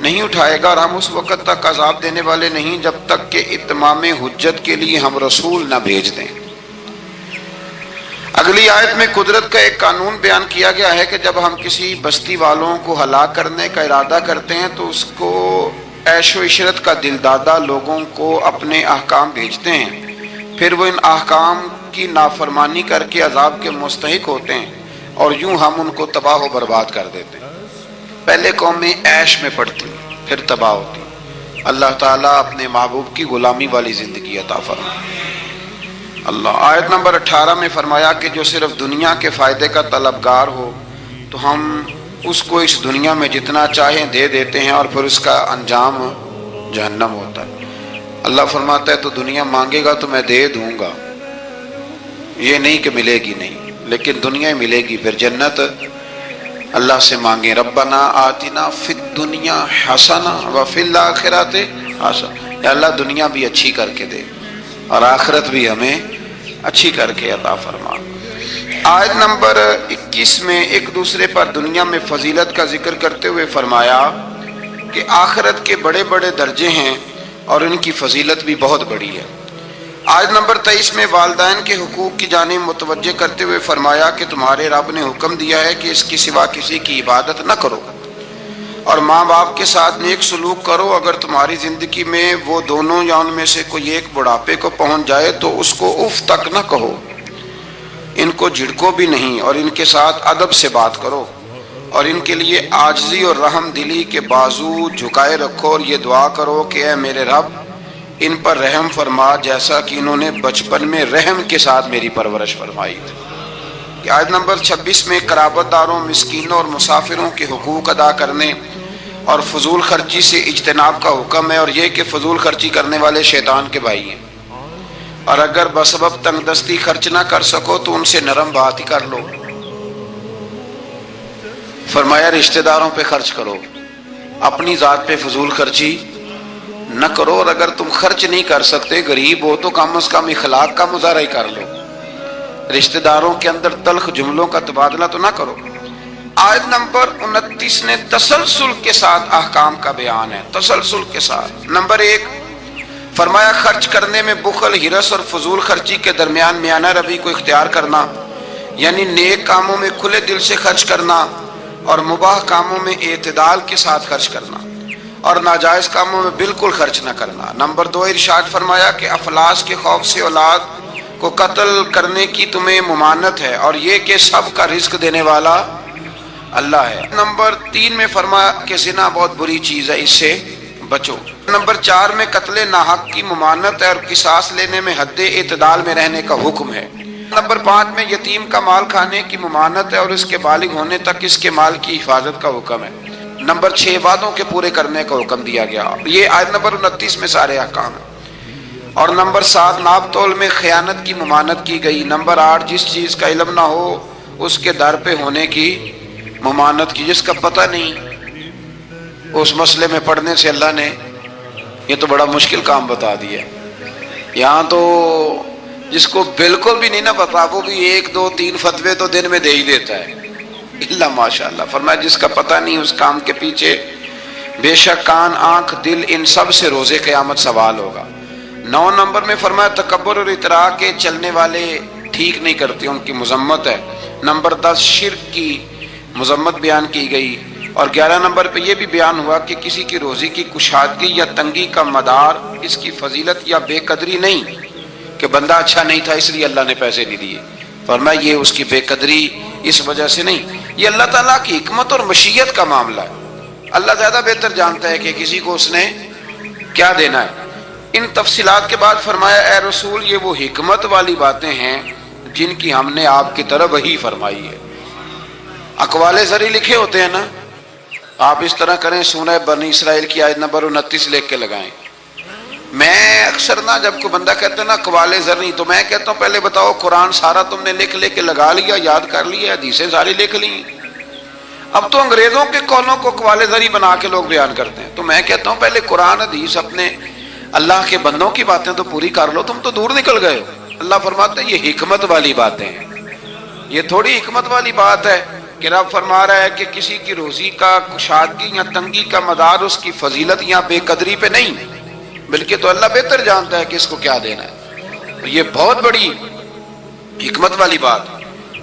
نہیں اٹھائے گا، اور ہم اس وقت تک عذاب دینے والے نہیں جب تک کہ اتمام حجت کے لیے ہم رسول نہ بھیج دیں۔ اگلی آیت میں قدرت کا ایک قانون بیان کیا گیا ہے کہ جب ہم کسی بستی والوں کو ہلاک کرنے کا ارادہ کرتے ہیں تو اس کو عیش و عشرت کا دل دادا لوگوں کو اپنے احکام بھیجتے ہیں، پھر وہ ان احکام کی نافرمانی کر کے عذاب کے مستحق ہوتے ہیں، اور یوں ہم ان کو تباہ و برباد کر دیتے ہیں۔ پہلے قومیں عیش میں پڑتی پھر تباہ ہوتی۔ اللہ تعالیٰ اپنے محبوب کی غلامی والی زندگی عطا فرمائے۔ اللہ آیت نمبر 18 میں فرمایا کہ جو صرف دنیا کے فائدے کا طلبگار ہو تو ہم اس کو اس دنیا میں جتنا چاہیں دے دیتے ہیں، اور پھر اس کا انجام جہنم ہوتا ہے۔ اللہ فرماتا ہے تو دنیا مانگے گا تو میں دے دوں گا، یہ نہیں کہ ملے گی نہیں، لیکن دنیا ہی ملے گی۔ پھر جنت اللہ سے مانگیں، ربنا آتنا فی الدنیا حسنہ وفی الآخرۃ حسنہ، یا اللہ دنیا بھی اچھی کر کے دے اور آخرت بھی ہمیں اچھی کر کے عطا فرما۔ آیت نمبر 21 میں ایک دوسرے پر دنیا میں فضیلت کا ذکر کرتے ہوئے فرمایا کہ آخرت کے بڑے بڑے درجے ہیں اور ان کی فضیلت بھی بہت بڑی ہے۔ آیت نمبر 23 میں والدین کے حقوق کی جانب متوجہ کرتے ہوئے فرمایا کہ تمہارے رب نے حکم دیا ہے کہ اس کی سوا کسی کی عبادت نہ کرو، اور ماں باپ کے ساتھ نیک سلوک کرو۔ اگر تمہاری زندگی میں وہ دونوں یا ان میں سے کوئی ایک بڑھاپے کو پہنچ جائے تو اس کو اف تک نہ کہو، ان کو جھڑکو بھی نہیں، اور ان کے ساتھ ادب سے بات کرو، اور ان کے لیے عاجزی اور رحم دلی کے بازو جھکائے رکھو، اور یہ دعا کرو کہ اے میرے رب ان پر رحم فرما جیسا کہ انہوں نے بچپن میں رحم کے ساتھ میری پرورش فرمائی تھی۔ آیت نمبر 26 میں قرابت داروں، مسکینوں اور مسافروں کے حقوق ادا کرنے اور فضول خرچی سے اجتناب کا حکم ہے، اور یہ کہ فضول خرچی کرنے والے شیطان کے بھائی ہیں، اور اگر بسبب تنگ دستی خرچ نہ کر سکو تو ان سے نرم بات ہی کر لو۔ فرمایا رشتہ داروں پہ خرچ کرو، اپنی ذات پہ فضول خرچی نہ کرو، اور اگر تم خرچ نہیں کر سکتے، غریب ہو تو کم از کم اخلاق کا مظاہرہ ہی کر لو۔ رشتہ داروں کے اندر تلخ جملوں کا تبادلہ تو نہ کرو۔ آیت نمبر 29 نے تسلسل کے ساتھ احکام کا بیان ہے، تسلسل کے ساتھ۔ نمبر 1 فرمایا خرچ کرنے میں بخل، ہرس اور فضول خرچی کے درمیان میانہ روی کو اختیار کرنا، یعنی نیک کاموں میں کھلے دل سے خرچ کرنا اور مباح کاموں میں اعتدال کے ساتھ خرچ کرنا، اور ناجائز کاموں میں بالکل خرچ نہ کرنا۔ نمبر 2 ارشاد فرمایا کہ افلاس کے خوف سے اولاد کو قتل کرنے کی تمہیں ممانعت ہے، اور یہ کہ سب کا رزق دینے والا اللہ ہے۔ نمبر 3 میں فرمایا کہ زنا بہت بری چیز ہے، اس سے بچو۔ نمبر 4 میں قتل ناحق کی ممانعت ہے، اور قصاص لینے میں حد اعتدال میں رہنے کا حکم ہے۔ نمبر 5 میں یتیم کا مال کھانے کی ممانعت ہے، اور اس کے بالغ ہونے تک اس کے مال کی حفاظت کا حکم ہے۔ نمبر 6 وعدوں کے پورے کرنے کا حکم دیا گیا۔ یہ آیت نمبر 29 میں سارے احکام ہیں۔ اور نمبر 7 ناپ تول میں خیانت کی ممانعت کی گئی۔ نمبر 8 جس چیز کا علم نہ ہو اس کے در پہ ہونے کی ممانعت کی، جس کا پتہ نہیں اس مسئلے میں پڑھنے سے اللہ نے یہ تو بڑا مشکل کام بتا دیا۔ یہاں تو جس کو بالکل بھی نہیں نہ پتا وہ بھی 1 2 3 فتوے تو دن میں دے ہی دیتا ہے، اللہ ماشاء اللہ۔ فرمایا جس کا پتہ نہیں اس کام کے پیچھے بے شک کان، آنکھ، دل ان سب سے روز قیامت سوال ہوگا۔ 9 نمبر میں فرمایا تکبر اور اطراء کے چلنے والے ٹھیک نہیں کرتے، ان کی مذمت ہے۔ نمبر 10 شرک کی مذمت بیان کی گئی، اور 11 نمبر پہ یہ بھی بیان ہوا کہ کسی کی روزی کی کشادگی یا تنگی کا مدار اس کی فضیلت یا بے قدری نہیں کہ بندہ اچھا نہیں تھا اس لیے اللہ نے پیسے نہیں دیے۔ فرمایا یہ اس کی بے قدری اس وجہ سے نہیں، یہ اللہ تعالیٰ کی حکمت اور مشیت کا معاملہ ہے۔ اللہ زیادہ بہتر جانتا ہے کہ کسی کو اس نے کیا دینا ہے۔ ان تفصیلات کے بعد فرمایا اے رسول یہ وہ حکمت والی باتیں ہیں جن کی ہم نے آپ کی طرف وحی فرمائی ہے۔ اقوال زری لکھے ہوتے ہیں نا، آپ اس طرح کریں سورہ بنی اسرائیل کی آیت نمبر 29 لکھ کے لگائیں۔ میں اکثر نا جب کوئی بندہ کہتا ہے نا اقوال زری، تو میں کہتا ہوں پہلے بتاؤ قرآن سارا تم نے لکھ کے لگا لیا، یاد کر لیا، حدیثیں ساری لکھ لی؟ اب تو انگریزوں کے قولوں کو قوال زری بنا کے لوگ بیان کرتے ہیں. تو میں کہتا ہوں پہلے قرآن حدیث اپنے اللہ کے بندوں کی باتیں تو پوری کر لو. تم تو دور نکل گئے ہو. اللہ فرماتا ہے یہ حکمت والی باتیں ہیں. یہ تھوڑی حکمت والی بات ہے کہ رب فرما رہا ہے کہ کسی کی روزی کا کشادگی یا تنگی کا مدار اس کی فضیلت یا بے قدری پہ نہیں، بلکہ تو اللہ بہتر جانتا ہے کہ اس کو کیا دینا ہے. یہ بہت بڑی حکمت والی بات.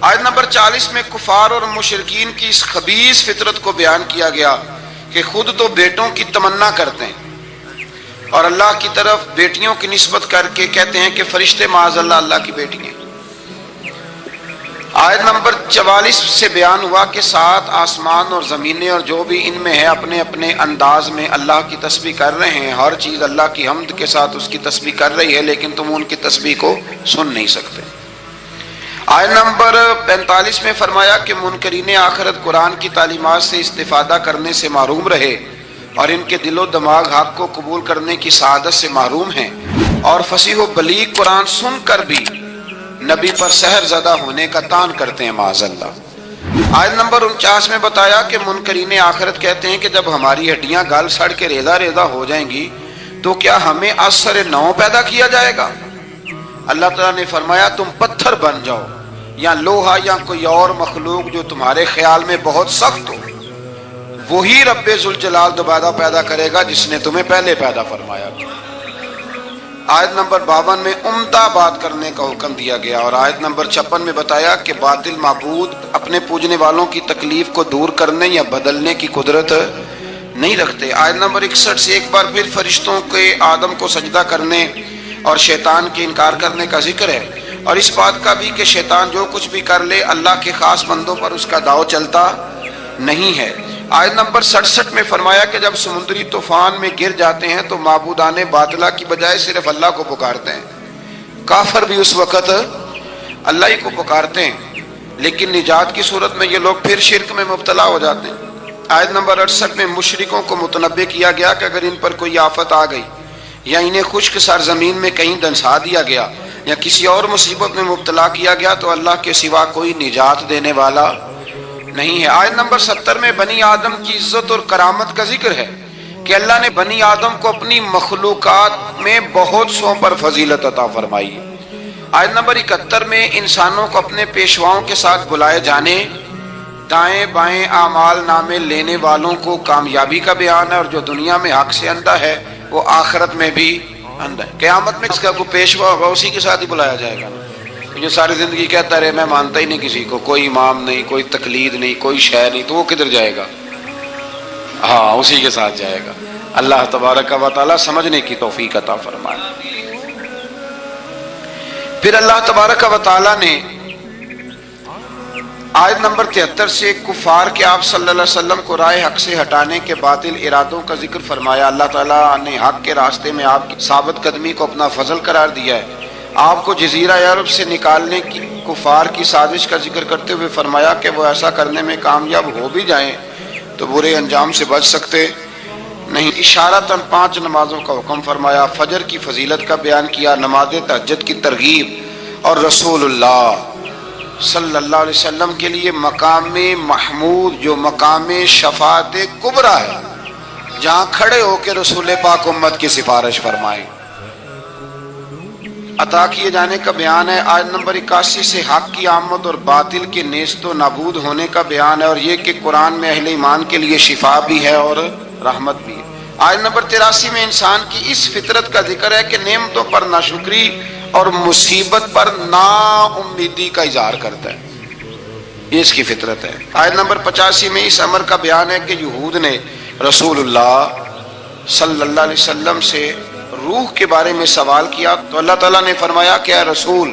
آیت نمبر 40 میں کفار اور مشرکین کی اس خبیث فطرت کو بیان کیا گیا کہ خود تو بیٹوں کی تمنا کرتے ہیں اور اللہ کی طرف بیٹیوں کی نسبت کر کے کہتے ہیں کہ فرشتے معاذ اللہ اللہ کی بیٹی ہیں. آیت نمبر 44 سے بیان ہوا کہ 7 آسمان اور زمینیں اور جو بھی ان میں ہے اپنے اپنے انداز میں اللہ کی تسبیح کر رہے ہیں. ہر چیز اللہ کی حمد کے ساتھ اس کی تسبیح کر رہی ہے، لیکن تم ان کی تسبیح کو سن نہیں سکتے. آیت نمبر 45 میں فرمایا کہ منکرین آخرت قرآن کی تعلیمات سے استفادہ کرنے سے محروم رہے اور ان کے دل و دماغ حق کو قبول کرنے کی سعادت سے محروم ہیں، اور فصیح و بلیغ قرآن سن کر بھی نبی پر سحر زدہ ہونے کا تان کرتے ہیں معاذ اللہ. آیت نمبر 49 میں بتایا کہ منکرین آخرت کہتے ہیں کہ جب ہماری ہڈیاں گل سڑ کے ریزہ ریزہ ہو جائیں گی تو کیا ہمیں اثر نو پیدا کیا جائے گا؟ اللہ تعالیٰ نے فرمایا تم پتھر بن جاؤ یا لوہا یا کوئی اور مخلوق جو تمہارے خیال میں بہت سخت ہو. وہی رب ذوالجلال دوبارہ پیدا کرے گا جس نے تمہیں پہلے پیدا فرمایا. آیت نمبر 52 میں عمدہ بات کرنے کا حکم دیا گیا، اور آیت نمبر 56 میں بتایا کہ باطل معبود اپنے پوجنے والوں کی تکلیف کو دور کرنے یا بدلنے کی قدرت نہیں رکھتے. آیت نمبر 61 سے ایک بار پھر فرشتوں کے آدم کو سجدہ کرنے اور شیطان کے انکار کرنے کا ذکر ہے، اور اس بات کا بھی کہ شیطان جو کچھ بھی کر لے اللہ کے خاص بندوں پر اس کا داؤ چلتا نہیں ہے. آیت نمبر 67 میں فرمایا کہ جب سمندری طوفان میں گر جاتے ہیں تو معبودان باطلہ کی بجائے صرف اللہ کو پکارتے ہیں. کافر بھی اس وقت اللہ ہی کو پکارتے ہیں، لیکن نجات کی صورت میں یہ لوگ پھر شرک میں مبتلا ہو جاتے ہیں. آیت نمبر 68 میں مشرکوں کو متنبہ کیا گیا کہ اگر ان پر کوئی آفت آ گئی یا انہیں خشک سرزمین میں کہیں دنسا دیا گیا یا کسی اور مصیبت میں مبتلا کیا گیا تو اللہ کے سوا کوئی نجات دینے والا نہیں ہے. آیت نمبر 70 میں بنی آدم کی عزت اور کرامت کا ذکر ہے کہ اللہ نے بنی آدم کو اپنی مخلوقات میں بہت سو پر فضیلت عطا فرمائی. آیت نمبر 71 میں انسانوں کو اپنے پیشواؤں کے ساتھ بلائے جانے، دائیں بائیں اعمال نامے لینے والوں کو کامیابی کا بیان ہے، اور جو دنیا میں حق سے اندھا ہے وہ آخرت میں بھی اندھا ہے. قیامت میں اس کا کوئی پیشوا ہوگا اسی کے ساتھ ہی بلایا جائے گا. جو ساری زندگی کہتا رہے میں مانتا ہی نہیں کسی کو، کوئی امام نہیں، کوئی تقلید نہیں، کوئی شے نہیں، تو وہ کدھر جائے گا؟ ہاں اسی کے ساتھ جائے گا. اللہ تبارک و تعالی سمجھنے کی توفیق عطا فرمائے. پھر اللہ تبارک و تعالی نے آیت نمبر 73 سے کفار کے آپ صلی اللہ علیہ وسلم کو راہ حق سے ہٹانے کے باطل ارادوں کا ذکر فرمایا. اللہ تعالیٰ نے حق کے راستے میں آپ کی ثابت قدمی کو اپنا فضل قرار دیا ہے. آپ کو جزیرہ عرب سے نکالنے کی کفار کی سازش کا ذکر کرتے ہوئے فرمایا کہ وہ ایسا کرنے میں کامیاب ہو بھی جائیں تو برے انجام سے بچ سکتے نہیں. اشارتاً 5 نمازوں کا حکم فرمایا، فجر کی فضیلت کا بیان کیا، نماز تہجد کی ترغیب، اور رسول اللہ صلی اللہ علیہ وسلم کے لیے مقام محمود جو مقام شفاعت کبریٰ ہے، جہاں کھڑے ہو کے رسول پاک امت کی سفارش فرمائیں، عطا کیے جانے کا بیان ہے. آیت نمبر 81 سے حق کی آمد اور باطل کے نیست و نابود ہونے کا بیان ہے، اور یہ کہ قرآن میں اہل ایمان کے لیے شفا بھی ہے اور رحمت بھی ہے. آیت نمبر 83 میں انسان کی اس فطرت کا ذکر ہے کہ نعمتوں پر ناشکری اور مصیبت پر نا امیدی کا اظہار کرتا ہے، یہ اس کی فطرت ہے. آیت نمبر 85 میں اس امر کا بیان ہے کہ یہود نے رسول اللہ صلی اللہ علیہ وسلم سے روح کے بارے میں سوال کیا تو اللہ تعالیٰ نے فرمایا کہ اے رسول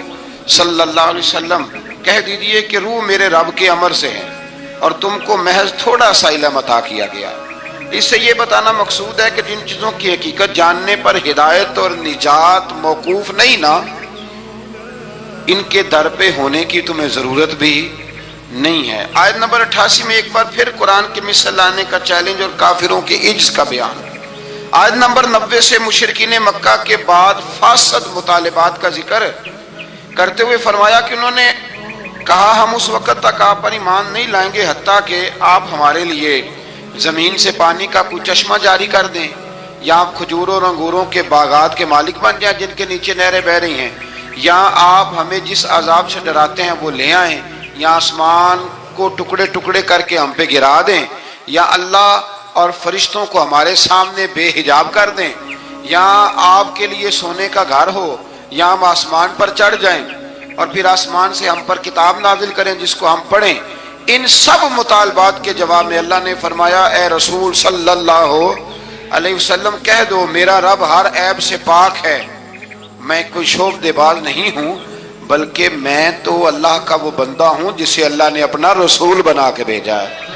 صلی اللہ علیہ وسلم کہہ دیجئے کہ روح میرے رب کے امر سے ہے اور تم کو محض تھوڑا سا علم عطا کیا گیا. اس سے یہ بتانا مقصود ہے کہ جن چیزوں کی حقیقت جاننے پر ہدایت اور نجات موقوف نہیں نا، ان کے در پہ ہونے کی تمہیں ضرورت بھی نہیں ہے. آیت نمبر 88 میں ایک بار پھر قرآن کی مثل لانے کا چیلنج اور کافروں کے عجز کا بیان. آیت نمبر 90 سے مشرکین مکہ کے بعد فاسد مطالبات کا ذکر کرتے ہوئے فرمایا کہ انہوں نے کہا ہم اس وقت تک آپ پر ایمان نہیں لائیں گے حتیٰ کہ آپ ہمارے لیے زمین سے پانی کا کوئی چشمہ جاری کر دیں، یا آپ کھجوروں اور انگوروں کے باغات کے مالک بن جائیں جن کے نیچے نہریں بہہ رہی ہیں، یا آپ ہمیں جس عذاب سے ڈراتے ہیں وہ لے آئیں، یا آسمان کو ٹکڑے ٹکڑے کر کے ہم پہ گرا دیں، یا اللہ اور فرشتوں کو ہمارے سامنے بے حجاب کر دیں، یا آپ کے لیے سونے کا گھر ہو، یا ہم آسمان پر چڑھ جائیں اور پھر آسمان سے ہم پر کتاب نازل کریں جس کو ہم پڑھیں۔ ان سب مطالبات کے جواب میں اللہ نے فرمایا اے رسول صلی اللہ علیہ وسلم کہہ دو میرا رب ہر عیب سے پاک ہے، میں کوئی شعبدے باز نہیں ہوں، بلکہ میں تو اللہ کا وہ بندہ ہوں جسے اللہ نے اپنا رسول بنا کے بھیجا ہے۔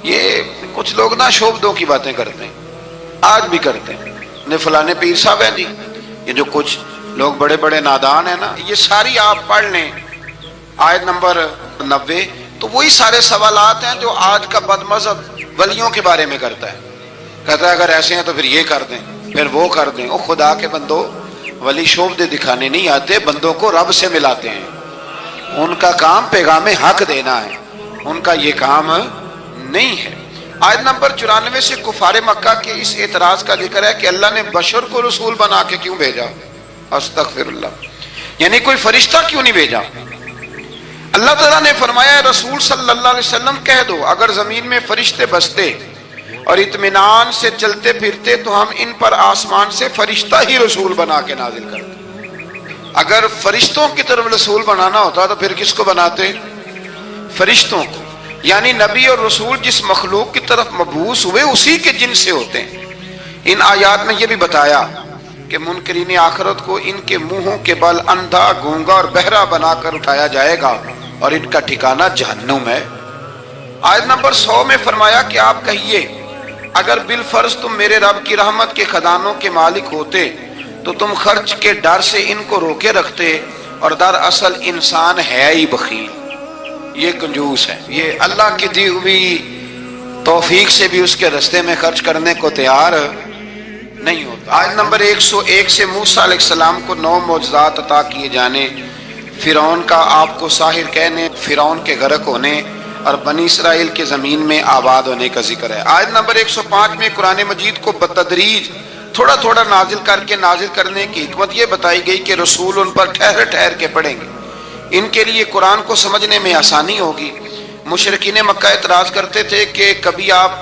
یہ کچھ لوگ نا شعبدوں کی باتیں کرتے ہیں، آج بھی کرتے ہیں، فلانے پیر صاحب ہیں جی، یہ جو کچھ لوگ بڑے بڑے نادان ہیں نا، یہ ساری آپ پڑھ لیں آیت نمبر 90، تو وہی سارے سوالات ہیں جو آج کا بد مذہب ولیوں کے بارے میں کرتا ہے، کہتا ہے اگر ایسے ہیں تو پھر یہ کر دیں پھر وہ کر دیں۔ او خدا کے بندو، ولی شعبدے دکھانے نہیں آتے، بندوں کو رب سے ملاتے ہیں، ان کا کام پیغام حق دینا ہے، ان کا یہ کام نہیں ہے۔ آیت نمبر 94 سے کفار مکہ کے اس اعتراض کا ذکر ہے کہ اللہ نے بشر کو رسول بنا کے کیوں بھیجا، استغفر اللہ، یعنی کوئی فرشتہ کیوں نہیں بھیجا؟ اللہ تعالیٰ نے فرمایا رسول صلی اللہ علیہ وسلم کہہ دو اگر زمین میں فرشتے بستے اور اطمینان سے چلتے پھرتے تو ہم ان پر آسمان سے فرشتہ ہی رسول بنا کے نازل کرتے۔ اگر فرشتوں کی طرف رسول بنانا ہوتا تو پھر کس کو بناتے؟ فرشتوں کو، یعنی نبی اور رسول جس مخلوق کی طرف مبعوث ہوئے اسی کے جن سے ہوتے ہیں۔ ان آیات میں یہ بھی بتایا کہ منکرین آخرت کو ان کے منہوں کے بل اندھا، گونگا اور بہرا بنا کر اٹھایا جائے گا اور ان کا ٹھکانہ جہنم ہے۔ آیت نمبر 100 میں فرمایا کہ آپ کہیے اگر بالفرض تم میرے رب کی رحمت کے خزانوں کے مالک ہوتے تو تم خرچ کے ڈر سے ان کو روکے رکھتے، اور دراصل انسان ہے ہی بخیل، یہ کنجوس ہے، یہ اللہ کی دی ہوئی توفیق سے بھی اس کے رستے میں خرچ کرنے کو تیار نہیں ہوتا۔ آیت نمبر 101 سے موسیٰ علیہ السلام کو 9 معجزات عطا کیے جانے، فرعون کا آپ کو ساحر کہنے، فرعون کے غرق ہونے اور بنی اسرائیل کے زمین میں آباد ہونے کا ذکر ہے۔ آیت نمبر 105 میں قرآن مجید کو بتدریج تھوڑا تھوڑا نازل کر کے نازل کرنے کی حکمت یہ بتائی گئی کہ رسول ان پر ٹھہر ٹھہر کے پڑھیں گے، ان کے لیے قرآن کو سمجھنے میں آسانی ہوگی۔ مشرکین مکہ اعتراض کرتے تھے کہ کبھی آپ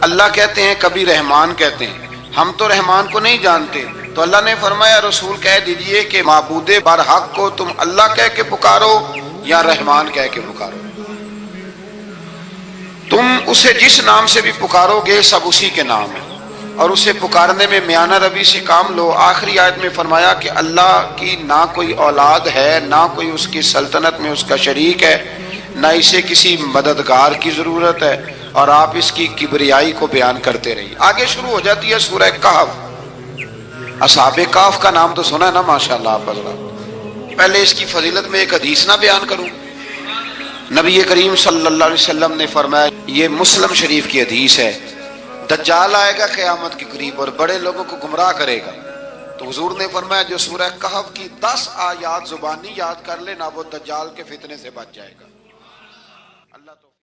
اللہ کہتے ہیں کبھی رحمان کہتے ہیں، ہم تو رحمان کو نہیں جانتے، تو اللہ نے فرمایا رسول کہہ دیجئے کہ معبود برحق کو تم اللہ کہہ کے پکارو یا رحمان کہہ کے پکارو، تم اسے جس نام سے بھی پکارو گے سب اسی کے نام ہے، اور اسے پکارنے میں میانہ روی سے کام لو۔ آخری آیت میں فرمایا کہ اللہ کی نہ کوئی اولاد ہے، نہ کوئی اس کی سلطنت میں اس کا شریک ہے، نہ اسے کسی مددگار کی ضرورت ہے، اور آپ اس کی کبریائی کو بیان کرتے رہیے۔ آگے شروع ہو جاتی ہے سورہ کہف۔ اصحاب کہف کا نام تو سنا ہے نا ماشاءاللہ آپ حضرات۔ پہلے اس کی فضیلت میں ایک حدیث نہ بیان کروں؟ نبی کریم صلی اللہ علیہ وسلم نے فرمایا، یہ مسلم شریف کی حدیث ہے، دجال آئے گا قیامت کے قریب اور بڑے لوگوں کو گمراہ کرے گا، تو حضور نے فرمایا جو سورہ کہف کی 10 آیات زبانی یاد کر لے نا وہ دجال کے فتنے سے بچ جائے گا۔